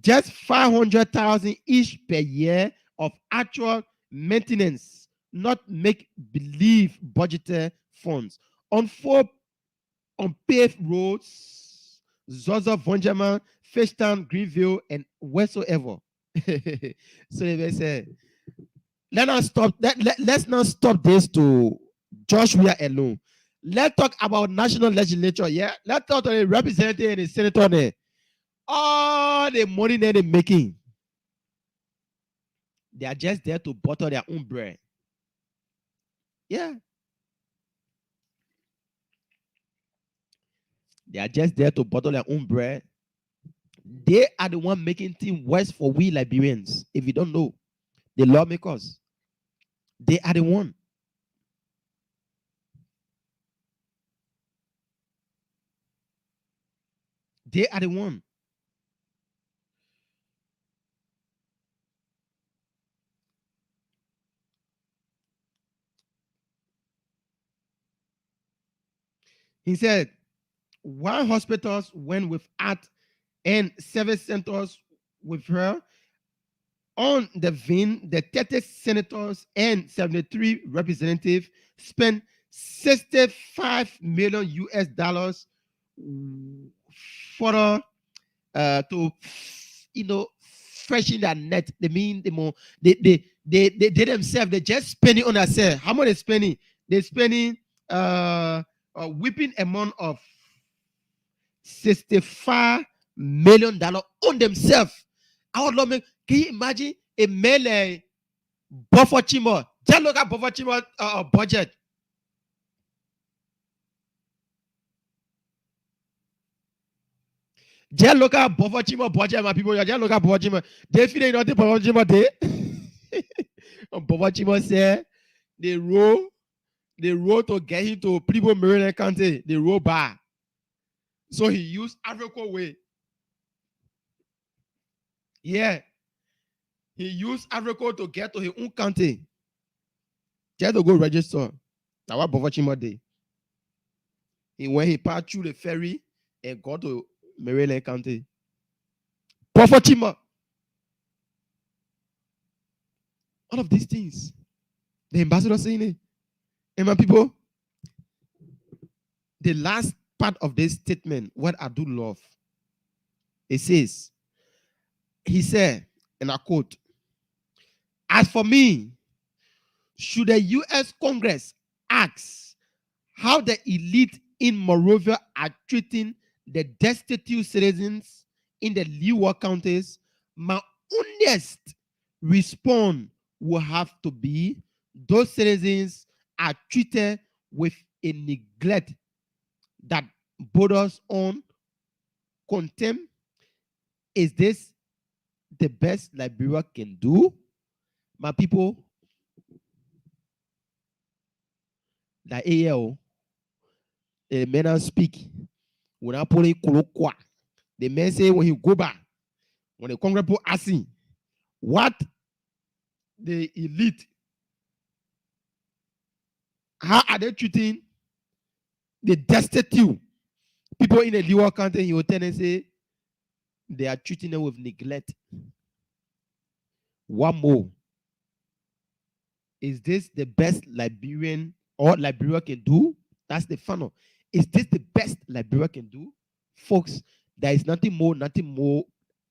Just 500,000 each per year of actual maintenance, not make believe budgeted funds on paved roads, Zozo, Vonjaman, Fishtown, Greenville, and whatsoever. So they say, let's not stop this to Joshua alone. Let's talk about national legislature. Yeah, let's talk to the representative and the senator there. All the money that they're making, they are just there to butter their own bread. Yeah. They are just there to butter their own bread. They are the one making things worse for we Liberians. If you don't know, the lawmakers, they are the one. They are the one. He said, while hospitals went without and service centers with her, on the vein, the 30 senators and 73 representatives spent 65 million US dollars for to freshen that net. They mean they themselves, they just spending on themselves. How much they spending? They spending a whipping amount of $65 million on themselves. I would love me. Can you imagine a male buffer chimo? Just look at buffer chimo budget. Just look at buffer chimo budget, my people. Just look at buffer chimo. They feel they nothing buffer chimo day. Buffer chimo say the road to get him to Pribo Maryland County, the road bar. So he used Africa way. Yeah. He used Africa to get to his own county. Just to go register. That's what Bovachima did. When he passed through the ferry and got to Maryland County. Bovachima. All of these things. The ambassador saying it. And my people, the last part of this statement, what I do love, it says, he said, and I quote, as for me, should the U.S. Congress ask how the elite in Morovia are treating the destitute citizens in the Leeward counties, my honest response will have to be those citizens are treated with a neglect that borders on contempt. Is this the best Liberia can do? My people, the AL, the men speak. When I put it, the men say when he go back, when the Congress put asking, what the elite, how are they treating the destitute people in the Leeward County? He will tell and say they are treating them with neglect. One more. Is this the best Liberian or Liberia can do? That's the funnel. Is this the best Liberia can do? Folks, there is nothing more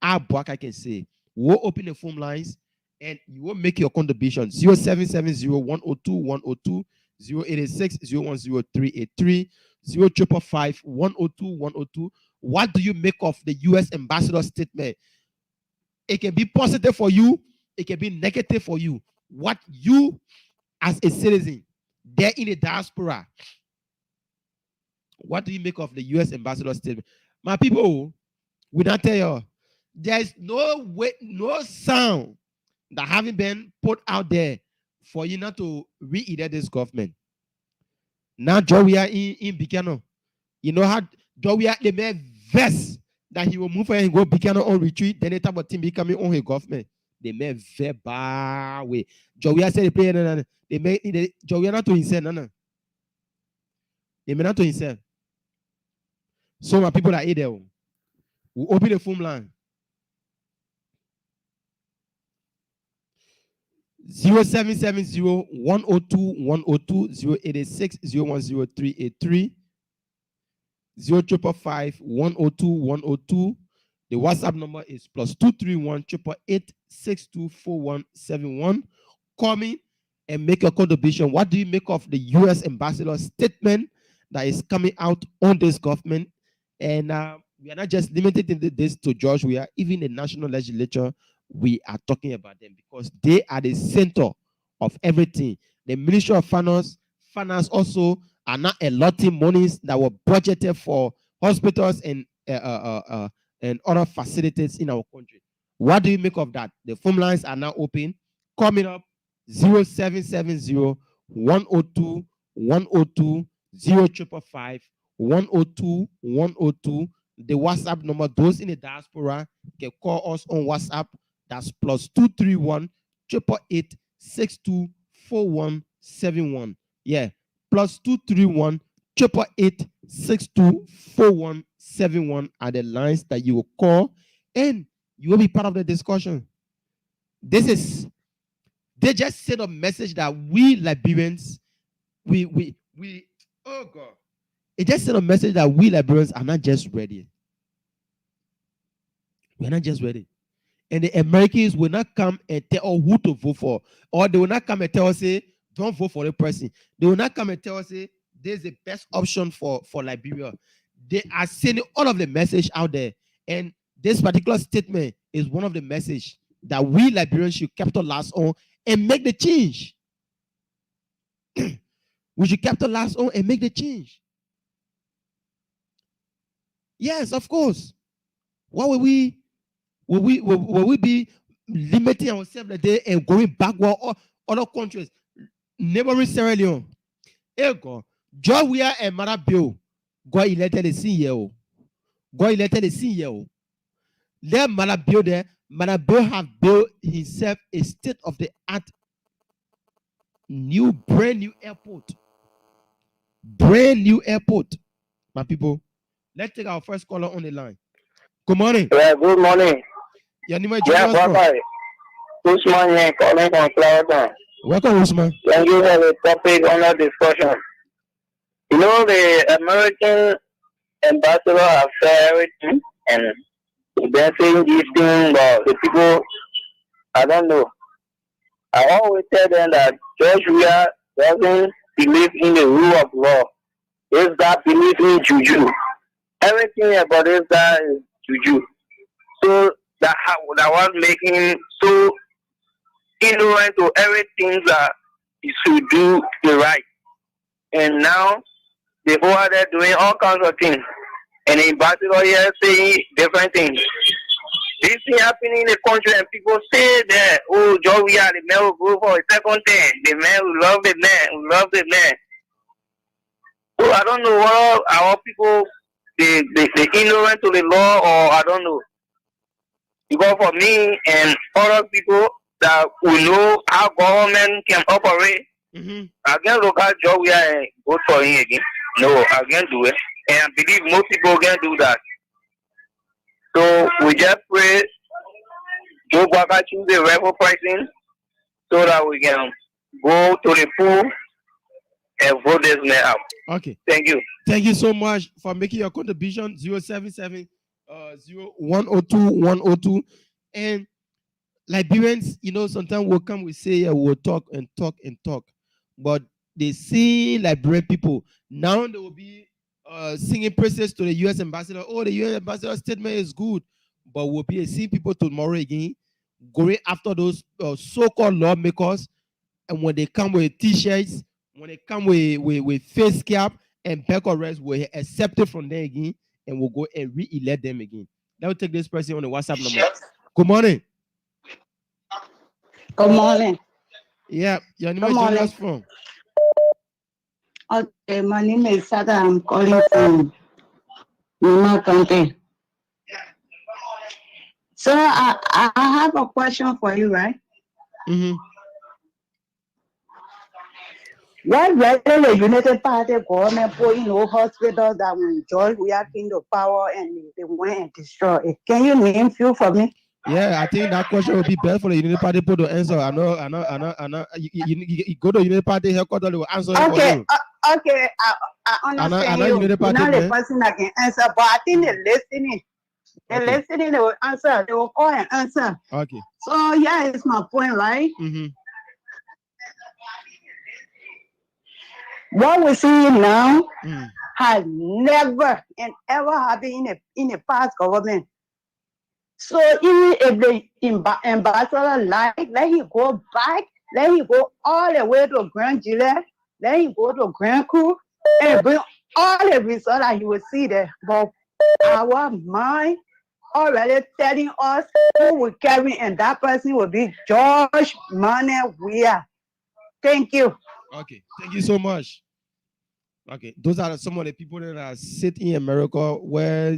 our back I can say. We'll open the phone lines and you will make your contribution. 0770-102-102, 086-010-383, 0555-102-102. What do you make of the U.S. ambassador statement? It can be positive for you. It can be negative for you. what you as a citizen there in the diaspora, what do you make of the U.S. ambassador statement? My people, we not tell you, there's no way, no sound that haven't been put out there for you not to re-elect this government. Now, Joe, are in Bikano. You know how Joe, they made vest that he will move and go Bikano on retreat. Then they talk about him becoming on his government. They made very bad way. Joe, said they play, they made Joe, not to himself, no. They may not to himself. So my people are there. We open the phone line. 0770-102-102, 08555-102-102. The WhatsApp number is +231-888-624171. Call me and make a contribution. What do you make of the U.S. ambassador statement that is coming out on this government? And we are not just limited in this to George. We are even the national legislature. We are talking about them because they are the center of everything. The Ministry of Finance also are not allotting monies that were budgeted for hospitals and other facilities in our country. What do you make of that? The phone lines are now open. Coming up, 0770-102-102, 055-102-102. The WhatsApp number, those in the diaspora can call us on WhatsApp. That's +231-888-624171. Yeah, +231-888-624171 are the lines that you will call and you will be part of the discussion. They just sent a message that we Liberians, we oh God. It just sent a message that we Liberians are not just ready. We're not just ready. And the Americans will not come and tell us who to vote for. Or they will not come and tell us, say, don't vote for the person. They will not come and tell us, say, this is the best option for Liberia. They are sending all of the message out there. And this particular statement is one of the message that we Liberians should capitalize on and make the change. We should capitalize on and make the change. Yes, of course. Why will we be limiting ourselves a day and going backward or other countries? Neighboring Sierra Leone. Ego, Joe Weah and Mara Bill got elected the CEO. Got elected the CEO. Let Mara Bill there. Mara Bill have built himself a state-of-the-art brand new airport. Brand new airport. My people, let's take our first caller on the line. Good morning. Yeah, good morning. Your name is Usman here calling from Florida. Welcome, Usman. Thank you for the topic on the discussion. You know, the American ambassador have said everything, and they're saying these things, but the people, I don't know. I always tell them that George Weah doesn't believe in the rule of law. This guy believes in juju. Everything about this guy is juju. So that was making him so ignorant to everything that he should do the right. And now they are there doing all kinds of things. And the ambassador here saying different things. This thing happening in the country and people say that, oh, Joe, we are the man who go for a second thing. The man who love the man, who love the man. So I don't know what our people, they ignorant to the law, or I don't know. Because for me and other people that will know how government can operate, I can look at Joe, we are vote for him again. No, I can't do it. And I believe most people can do that. So we just pray Joe Baka choose the level pricing so that we can go to the pool and vote this man out. Okay. Thank you. Thank you so much for making your contribution. 077-102-102. And Liberians, you know, sometimes we'll come, we say, yeah, we'll talk and talk and talk. But they see Liberian people. Now they will be singing praises to the U.S. ambassador. Oh, the U.S. ambassador statement is good. But we'll be seeing people tomorrow again going after those so-called lawmakers And when they come with t-shirts, when they come with face cap and back arrest, we'll accept it from them again and we'll go and re-elect them again. Let me take this person on the WhatsApp number. Good morning. Good morning. Yeah, your name Good is joining morning. us from? Okay, my name is Sada. I'm calling from Lima County. So I have a question for you, right? Mm-hmm. Why whether the United Party government put hospitals that will enjoy we are king of power and they went and destroy it? Can you name few for me? Yeah, I think that question would be best for the United Party people to answer. I know. You go to United Party headquarters, they will answer it for Okay, you. okay, I understand I know you. United You're Party, not the man. person that can answer, but I think they're listening. They're Okay. listening, they will answer. They will call and answer. Okay. So yeah, it's my point, right? Mm-hmm. What we see now Mm. has never and ever happened in a past government. So even if the ambassador like, let him go back, let him go all the way to Grand Gillette, let him go to Grand Cru, and bring all the results that he will see there. But our mind already telling us who will carry, and that person will be George Manuel Weah. Thank you. Okay, thank you so much. Okay, those are some of the people that are sitting in America where,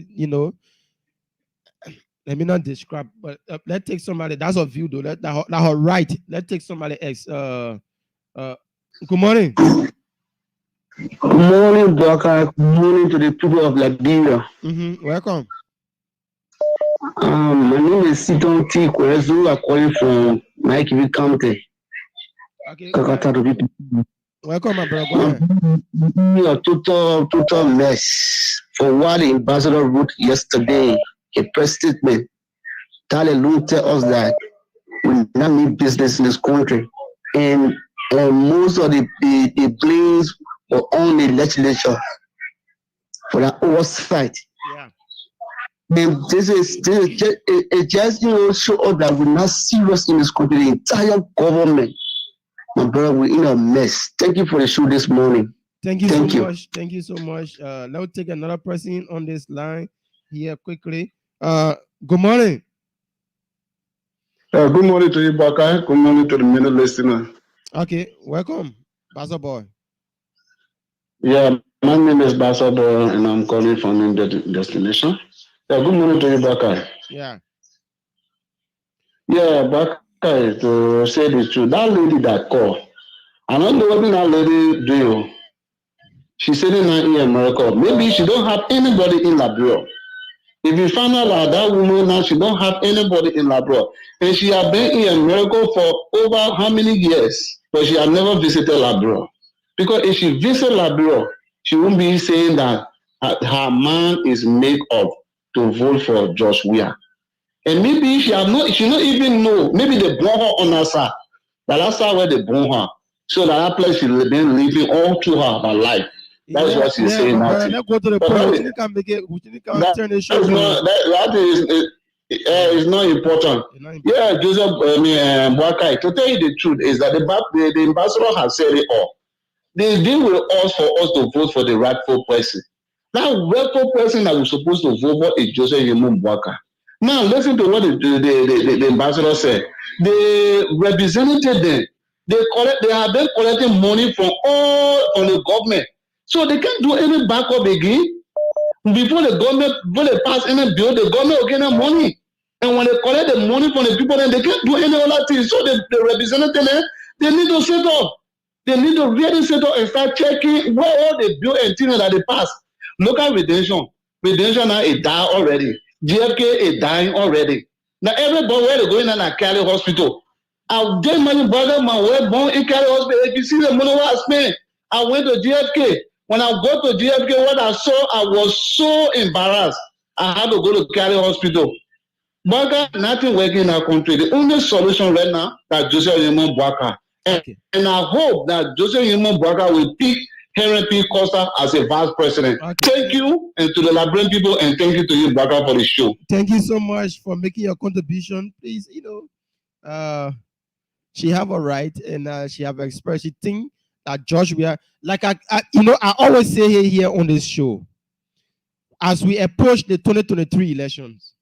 let me not describe, but let's take somebody, that's a view though, that her right. Let's take somebody else. Good morning. Good morning, Baka. Good morning to the people of Liberia. Mm-hmm. Welcome. My name is Sika Motors. I'm calling from Naikivi County. Okay. Kakata to people. Welcome, my brother. Go ahead. A total mess for what the ambassador wrote yesterday. A press statement. Tell us that we not need business in this country, and most of the blames were on the legislature for that oversight. Yeah. And this is just show us that we're not serious in this country. The entire government, my brother, we're in a mess. Thank you for the show this morning. Thank you so much. Thank you so much. Let's take another person on this line here quickly. Good morning. Good morning to you, Baka. Good morning to the many listener. Okay, welcome, Baza Boy. Yeah, my name is Baza Boy, and I'm calling from the destination. Yeah, good morning to you, Baka. Yeah. Yeah, Baka, to say the truth, that lady that called, I don't know what that lady do. She's sitting out here in America. Maybe she don't have anybody in Liberia. If you find out that woman now, she don't have anybody in Liberia. And she has been in America for over how many years? But she has never visited Liberia. Because if she visits Liberia, she won't be saying that her mind is made up to vote for George Weah. And maybe she not even know. Maybe they born her on her side. That's where they born her. So that place she been living all through her life. That's what she's saying. Let's go to the point. We can make it. We can turn the show. That is not important. Yeah, Joseph, Boakai, to tell you the truth is that the ambassador has said it all. They deal with us for us to vote for the rightful person. That rightful person that we're supposed to vote for is Joseph Boakai. Now listen to what the ambassador said. They represented them. They have been collecting money from the government. So they can't do any backup again. Before they pass any bill, the government will get them money. And when they collect the money from the people, then they can't do any other thing. So the representative, they need to set up. They need to really set up and start checking where all the bill and things that they pass. Local redemption now is dying already. GFK is dying already. Now everybody where they going in and Cali hospital. I get money brother, my way born in Cali hospital. If you see the money what I spent, I went to GFK. When I go to GFK, what I saw, I was so embarrassed. I had to go to Cali hospital. But nothing working in our country. The only solution right now is Joseph Yemon Boakai. And I hope that Joseph Yemon Boakai will pick Henry P. Costa as a vice president. Okay. Thank you, and to the Liberian people, and thank you to you, Boakai, for the show. Thank you so much for making your contribution. Please, she have a right, and she have expressed. She think that George Weah, like I always say here on this show, as we approach the 2023 elections,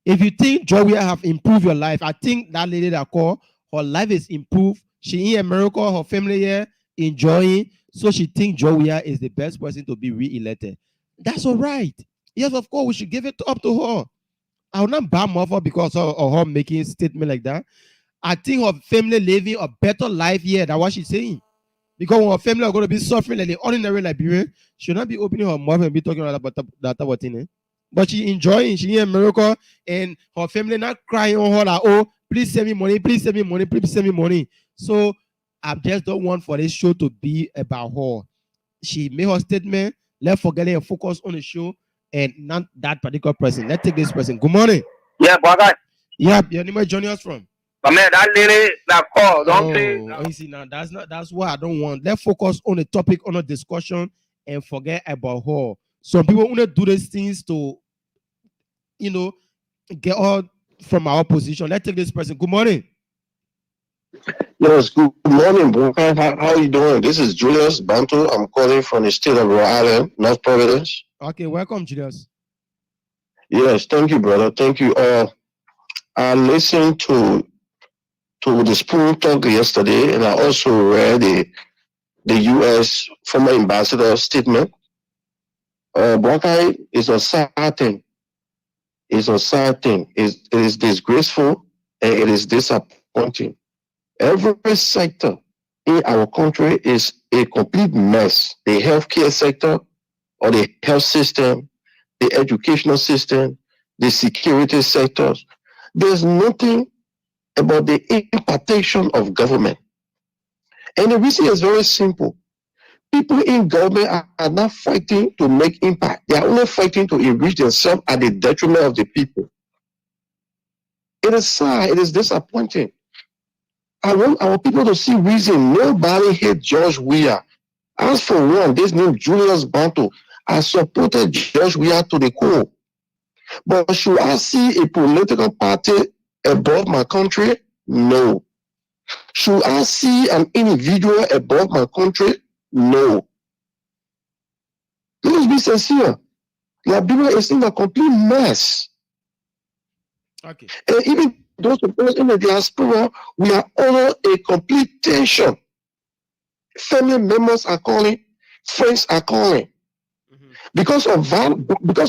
if you think George Weah have improved your life, I think that lady that called, her life is improved. She in America, her family here enjoying, so she think George Weah is the best person to be re-elected. That's all right. Yes, of course, we should give it up to her. I will not ban her because of her making a statement like that. I think her family living a better life here than what she's saying. Because when her family are going to be suffering like the ordinary Liberian, she will not be opening her mouth and be talking about that type of thing. But she enjoying, she in America, and her family not crying on her like, oh, please send me money, please send me money, please send me money. So I just don't want for this show to be about her. She made her statement. Let's forget it and focus on the show and not that particular person. Let's take this person. Good morning. Yeah, brother. Yeah, your name is joining us from. But man, that lady that call, don't say. You see now, that's what I don't want. Let's focus on the topic, on the discussion, and forget about her. Some people want to do these things to, get out from our position. Let's take this person. Good morning. Yes, good morning, bro. How are you doing? This is Julius Bantu. I'm calling from the state of Rhode Island, North Providence. Okay, welcome, Julius. Yes, thank you, brother. Thank you. I listened to the Spoon talk yesterday, and I also read the U.S. former ambassador's statement. Buckeye is a sad thing. It's a sad thing. It is disgraceful and it is disappointing. Every sector in our country is a complete mess. The healthcare sector or the health system, the educational system, the security sectors. There's nothing about the impartation of government. And the reason is very simple. People in government are not fighting to make impact. They are only fighting to enrich themselves at the detriment of the people. It is sad. It is disappointing. I want our people to see reason. Nobody hates George Weah. As for one, this name Julius Bantu, I supported George Weah to the core. But should I see a political party above my country? No. Should I see an individual above my country? No. Let's be sincere. Liberia is in a complete mess. Okay. And even those of us in the diaspora, we are under a complete tension. Family members are calling, friends are calling. Mm-hmm. Because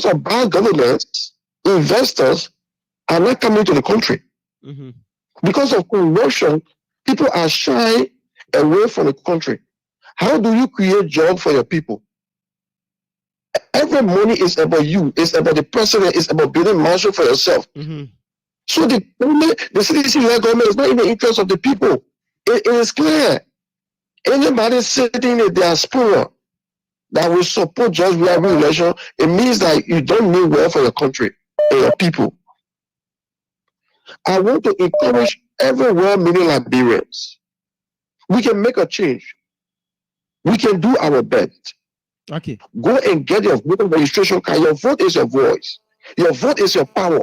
of bad governance, investors are not coming to the country. Mm-hmm. Because of corruption, people are shy away from the country. How do you create jobs for your people? Every money is about you. It's about the president. It's about building marshal for yourself. Mm-hmm. So the CDC government is not in the interest of the people. It is clear. Anybody sitting in the diaspora that will support George Weah re-election, it means that you don't mean well for your country and your people. I want to encourage every well-meaning Liberians. We can make a change. We can do our best. Okay. Go and get your voter registration card. Your vote is your voice. Your vote is your power.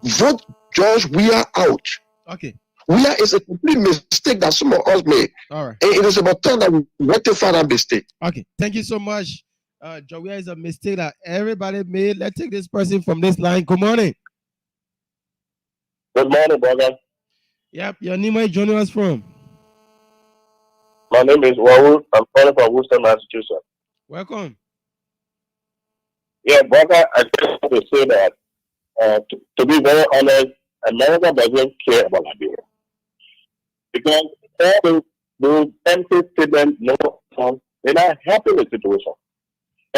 Vote George Weah out. Okay. Weah is a complete mistake that some of us made. All right. And it is about time that we rectify that mistake. Okay. Thank you so much. George Weah is a mistake that everybody made. Let's take this person from this line. Good morning. Good morning, brother. Yep. Your name is joining us from? My name is Raul. I'm calling from Worcester, Massachusetts. Welcome. Yeah, brother, I just want to say that, to be very honest, America doesn't care about Liberia. Because all those empty statements, they're not helping the situation.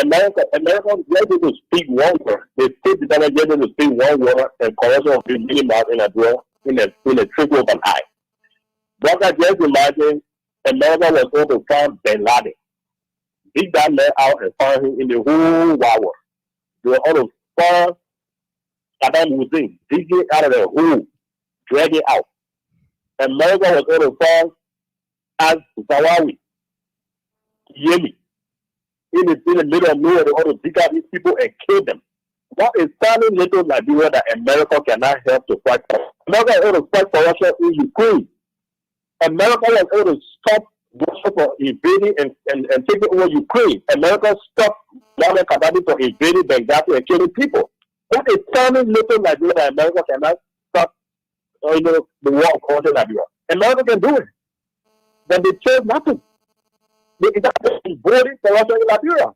America is able to speak one word. The state department is able to speak one word, and corruption will be minimized in a trickle of an eye. Brother, just imagine America was able to find Bin Laden. Dig that man out and find him in the whole wide world. They were able to find Saddam Hussein, dig it out of the hole, drag it out. America was able to find al-Zawawi, Yemi, in the middle of nowhere, they want to dig out these people and kill them. What is tiny little Liberia that America cannot help to fight for? America is able to fight corruption in Ukraine. America was able to stop Russia from invading and taking over Ukraine. America stopped Muammar Gaddafi from invading Benghazi and killing people. That is turning little Nigeria that America cannot stop the war according to Nigeria. America can do it. But they chose not to. They are voting for Russia in Liberia.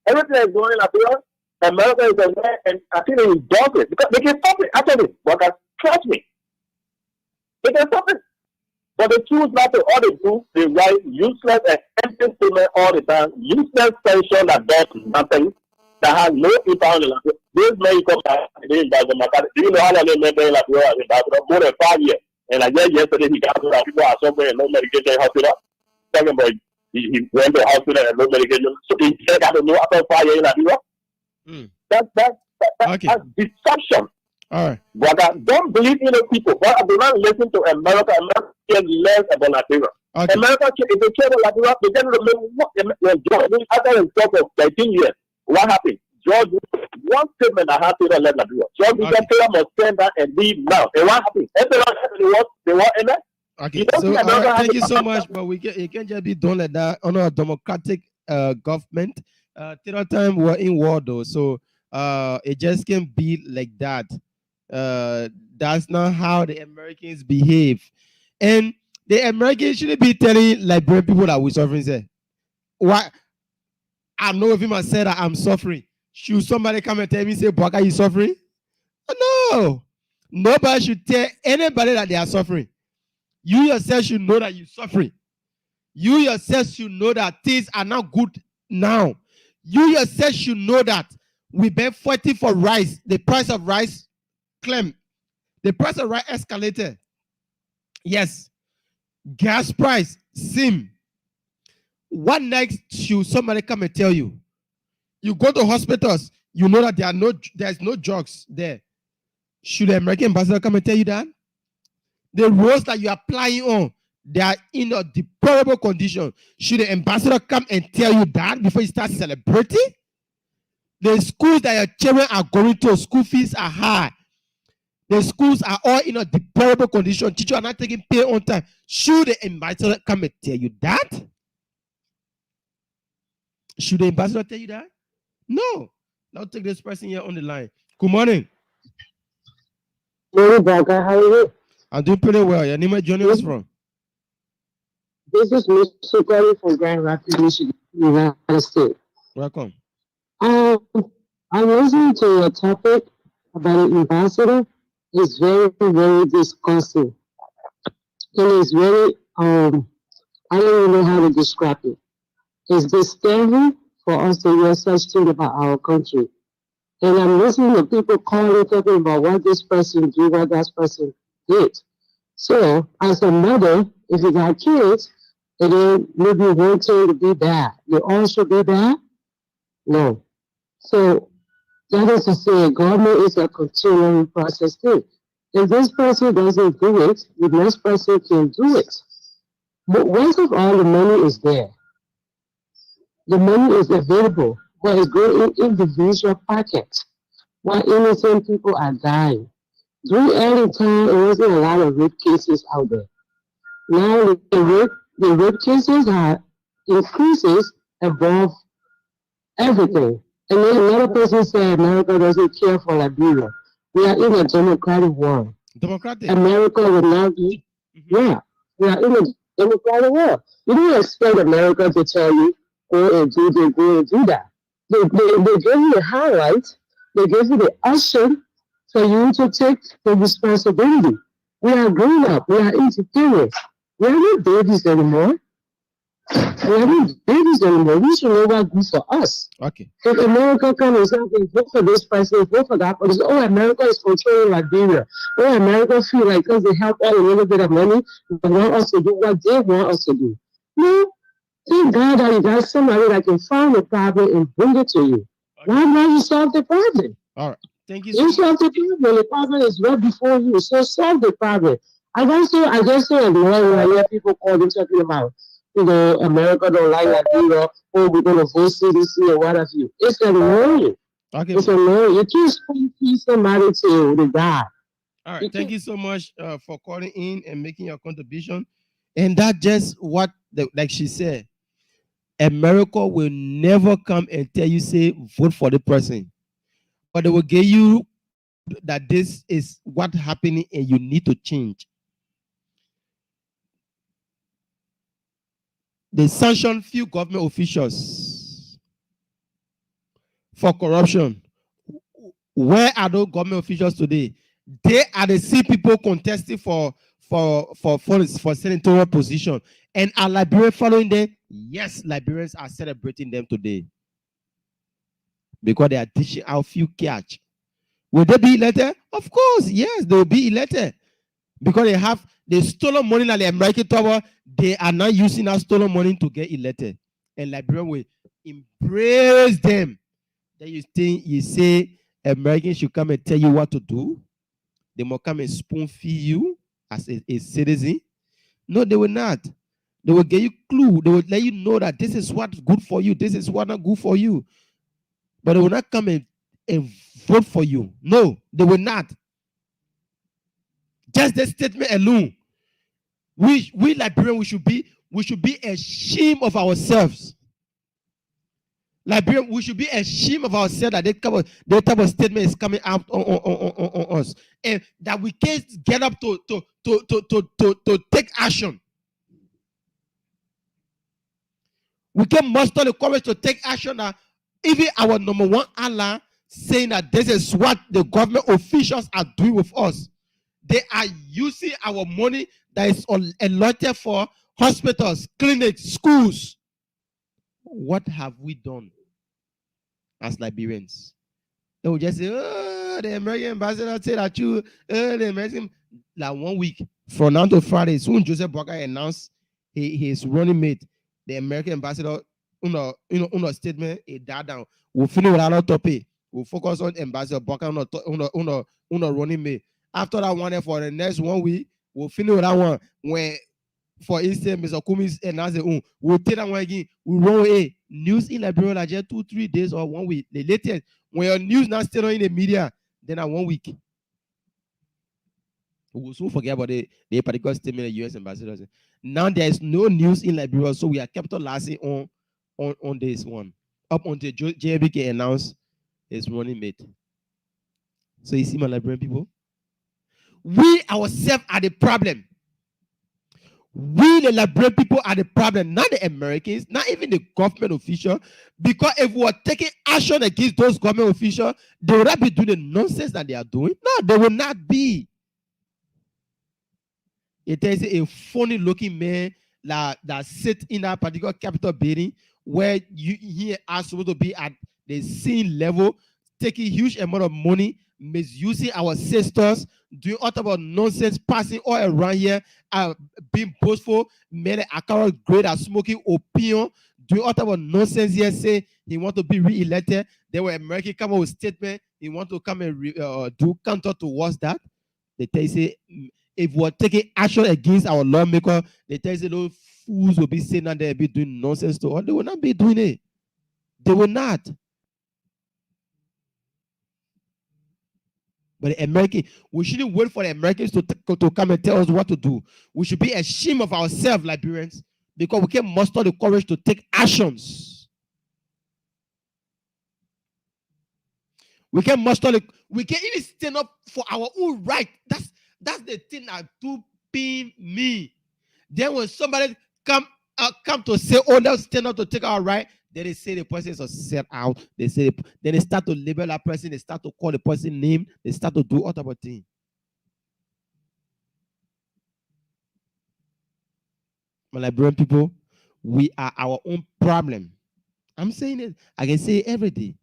Everything that is going in Liberia, America is aware and I think they endorse it. Because they can stop it. Actually, but trust me. They can stop it. But they choose not to. All they do, they write useless and empty statement all the time. Useless sanction that does nothing, that has no impact on the Liberia. This may come back. Do you know how long they've been in Liberia? More than 5 years. And I guess yesterday he got out people are suffering and no medication in hospital. Second, but he went to the hospital and no medication. So he said, I don't know after 5 years in Liberia. That's deception. All right. But don't believe in the people. But do not listen to America. America cares less about Liberia. Okay. America, if they care about Liberia, they can remember what George Bush, after himself for 13 years, what happened? George Bush, one statement that happened to let Liberia. George Bush said, must stand back and leave now. And what happened? They want in there. Okay, so thank you so much, but it can't just be done like that under a democratic government. Till time we're in war though, so it just can't be like that. That's not how the Americans behave, and the Americans shouldn't be telling Liberian people that we're suffering. Say, why? I know if him I said that I'm suffering. Should somebody come and tell me, say, Baka, you suffering? No, nobody should tell anybody that they are suffering. You yourself should know that you're suffering. You yourself should know that things are not good now. You yourself should know that we've been fighting for rice. The price of rice climbed. The price of rice escalated. Yes. Gas price, same. What next should somebody come and tell you? You go to hospitals, you know that there's no drugs there. Should the American ambassador come and tell you that? The roads that you are applying on, they are in a deplorable condition. Should the ambassador come and tell you that before you start celebrating? The schools that your children are going to, school fees are high. The schools are all in a deplorable condition. Teachers are not taking pay on time. Should the ambassador come and tell you that? Should the ambassador tell you that? No. Now take this person here on the line. Good morning. Morning, Baka. How are you? I'm doing pretty well. Your name is Johnny. What's from? This is Mr. Curry from Grand Rapids, Michigan, United States. Welcome. I'm listening to your topic about the ambassador. It's very, very disgusting. And it's very, I don't even know how to describe it. It's disturbing for us to hear such things about our country. And I'm listening to people calling, talking about what this person did, what that person did. So, as a mother, if you got kids, and then maybe one thing to be bad, they all should be bad? No. So, that is to say, government is a continuing process thing. If this person doesn't do it, the next person can do it. But once of all, the money is there. The money is available, but it's going in individual pockets, while innocent people are dying. During early time, there wasn't a lot of rape cases out there. Now the rape cases are increases above everything. And then another person said America doesn't care for Liberia. We are in a democratic world. Democratic. America will not be. Yeah, we are in a democratic world. You don't expect America to tell you go and do this, go and do that. They give you the highlight. They give you the option for you to take the responsibility. We are grown up. We are independent. We are not babies anymore. We are not babies anymore. We should know what's good for us. Okay. If America comes and says, vote for this person, vote for that person, oh, America is controlling Liberia. Oh, America feel like because they help out a little bit of money, they want us to do what they want us to do. No. Thank God that you got somebody that can find the problem and bring it to you. Okay. Why not you solve the problem? All right. Thank you. You solve the problem. The problem is right before you. So solve the problem. I just say annoying when I hear people calling talking about, America don't like Liberia, or we're going to vote CDC or what have you. It's annoying. Okay. It's annoying. You can't speak somebody to the God. All right. Thank you so much for calling in and making your contribution. And that just what, like she said, America will never come and tell you, say, vote for the person. But they will give you that this is what's happening and you need to change. They sanction few government officials for corruption. Where are those government officials today? They are the same people contesting for senatorial position. And are Liberians following them? Yes, Liberians are celebrating them today. Because they are dishing out few catch. Will they be elected? Of course, yes, they will be elected. Because they stolen money like the American tower, they are not using that stolen money to get elected. And Liberians will embrace them. Then you say Americans should come and tell you what to do. They must come and spoon feed you as a citizen. No, they will not. They will give you clue. They will let you know that this is what's good for you. This is what not good for you. But they will not come and vote for you. No, they will not. Just the statement alone. We Liberians, we should be ashamed of ourselves. Liberian, we should be ashamed of ourselves that that type of statement is coming out on us, and that we can't get up to take action. We can muster the courage to take action. That even our number one Allah saying that this is what the government officials are doing with us. They are using our money that is allotted for hospitals, clinics, schools. What have we done as Liberians? They will just say, oh, the American ambassador said that the American, like 1 week from now to Friday, soon Joseph Walker announced his running mate, the American ambassador, on a statement, he died down. We'll finish with another topic. We'll focus on Ambassador Walker on a running mate. After that one, for the next 1 week, we'll finish with that one. When, for instance, Mr. Kumis announced we'll take that one again. We'll run with news in Liberia like just 2-3 days or 1 week. The latest, when your news not still in the media, then at 1 week. We will soon forget about the particular statement of the U.S. ambassadors. Now there is no news in Liberia, so we are capitalizing on this one. Up until JBK announced his running mate. So you see, my Liberian people, we ourselves are the problem. We, the Liberian people, are the problem, not the Americans, not even the government official. Because if we are taking action against those government officials, they will not be doing the nonsense that they are doing. No, they will not be. It is a funny-looking man that sits in that particular Capitol building where he are supposed to be at the same level, taking huge amount of money, misusing our sisters, doing all type of nonsense, passing all around here, being boastful, made a account great at smoking opium, doing all type of nonsense here, say he want to be re-elected. They were American come up with statement, he want to come and do counter towards that. They tell you, say, if we're taking action against our lawmaker, they tell you, those fools will be saying that they'll be doing nonsense to us. They will not be doing it. They will not. But the American, we shouldn't wait for the Americans to come and tell us what to do. We should be ashamed of ourselves, Liberians, because we can muster the courage to take actions. We can even stand up for our own right. That's the thing that do pain me. Then when somebody come to say, oh, let's stand up to take our right, then they say the person is a set out. Then they start to label that person. They start to call the person name. They start to do all type of things. My Liberian people, we are our own problem. I'm saying it. I can say it every day.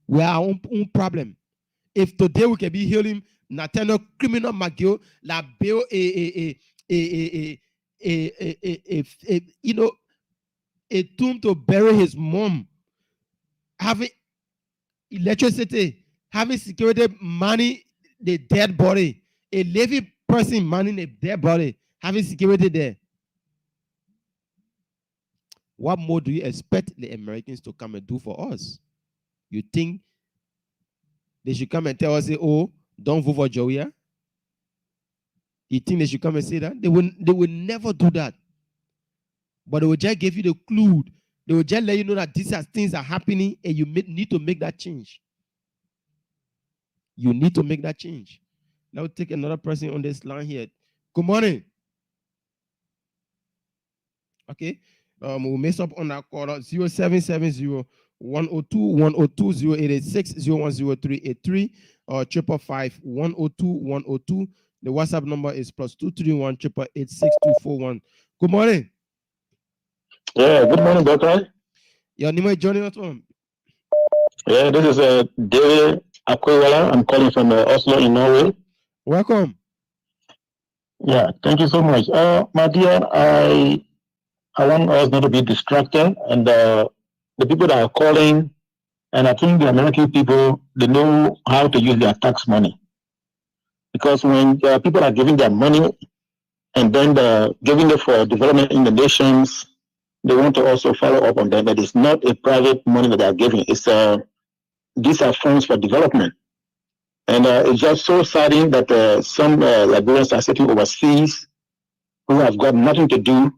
We are our own problem. If today we can be healing Nathaniel criminal McGill, la bill a tomb to bury his mom, having electricity, having security, money, the dead body, a living person manning a dead body, having security there. What more do you expect the Americans to come and do for us? You think They should come and tell us, say, oh, don't vote for Joey. You think they should come and say that? They will never do that. But they will just give you the clue. They will just let you know that these are things are happening and you need to make that change. You need to make that change. Now we'll take another person on this line here. Good morning. Okay. We'll mess up on that call. 0770 102 102 0886 010383 or 555 102 102. The WhatsApp number is +231 888 6241. Good morning. Yeah, good morning, Doctor. Your name is Johnny Otton. Yeah, this is David Akwewala. I'm calling from Oslo in Norway. Welcome. Yeah, thank you so much. My dear, I want us not to be distracted, and the people that are calling, and I think the American people, they know how to use their tax money. Because when people are giving their money and then giving it for development in the nations, they want to also follow up on that. That is not a private money that they are giving. It's these are funds for development. And it's just so saddening that some Liberians are sitting overseas who have got nothing to do,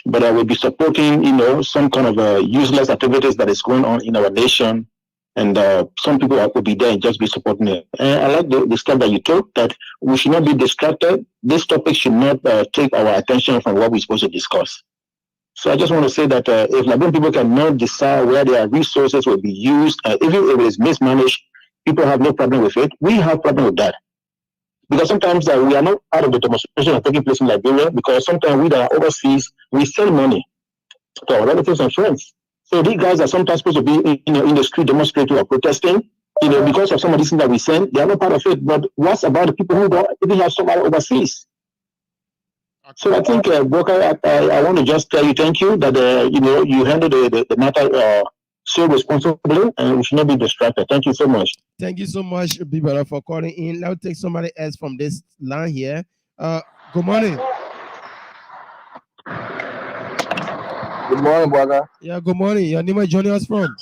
but will be supporting, some kind of useless activities that is going on in our nation. And some people will be there and just be supporting it. And I like the step that you took, that we should not be distracted. This topic should not take our attention from what we're supposed to discuss. So I just want to say that if Liberian people cannot decide where their resources will be used, even if it is mismanaged, people have no problem with it. We have problem with that. Because sometimes we are not out of the demonstration that taking place in Liberia, because sometimes we that are overseas, we send money to our relatives and friends. So these guys are sometimes supposed to be in the street demonstrating or protesting, because of some of these things that we send. They are not part of it. But what's about the people who don't even have somebody overseas? So I think, Boka, I want to just tell you thank you that you handled the matter so responsibly, and we should not be distracted. Thank you so much. Thank you so much, Bibara, for calling in. Now take somebody else from this line here. Good morning. Good morning, brother. Yeah, good morning. Your name is joining us from?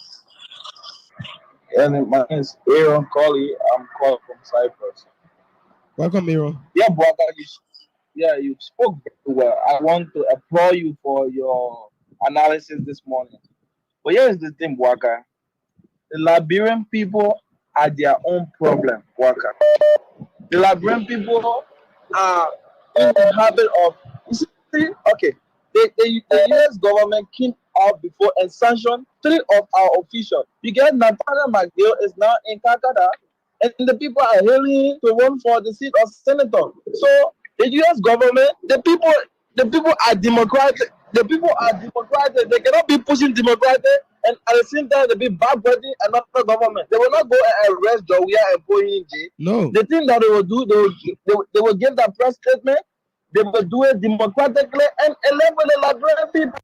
Yeah, my name is Aaron Colley. I'm calling from Cyprus. Welcome, Aaron. Yeah, brother. You spoke very well. I want to applaud you for your analysis this morning. But here's the thing, Waka. The Liberian people are their own problem, Waka. The Liberian people are in the habit of, the US government came out before and sanctioned 3 of our officials. You get Nathaniel McGill is now in Calcutta, and the people are hailing to run for the seat of senator. So the US government, the people are democratic. The people are democratic. They cannot be pushing democratic and at the same time they be backbiting another government. They will not go and arrest Jowia and put him in jail. No. The thing that they will do, they will give that press statement. They will do it democratically and elect with the Liberian people.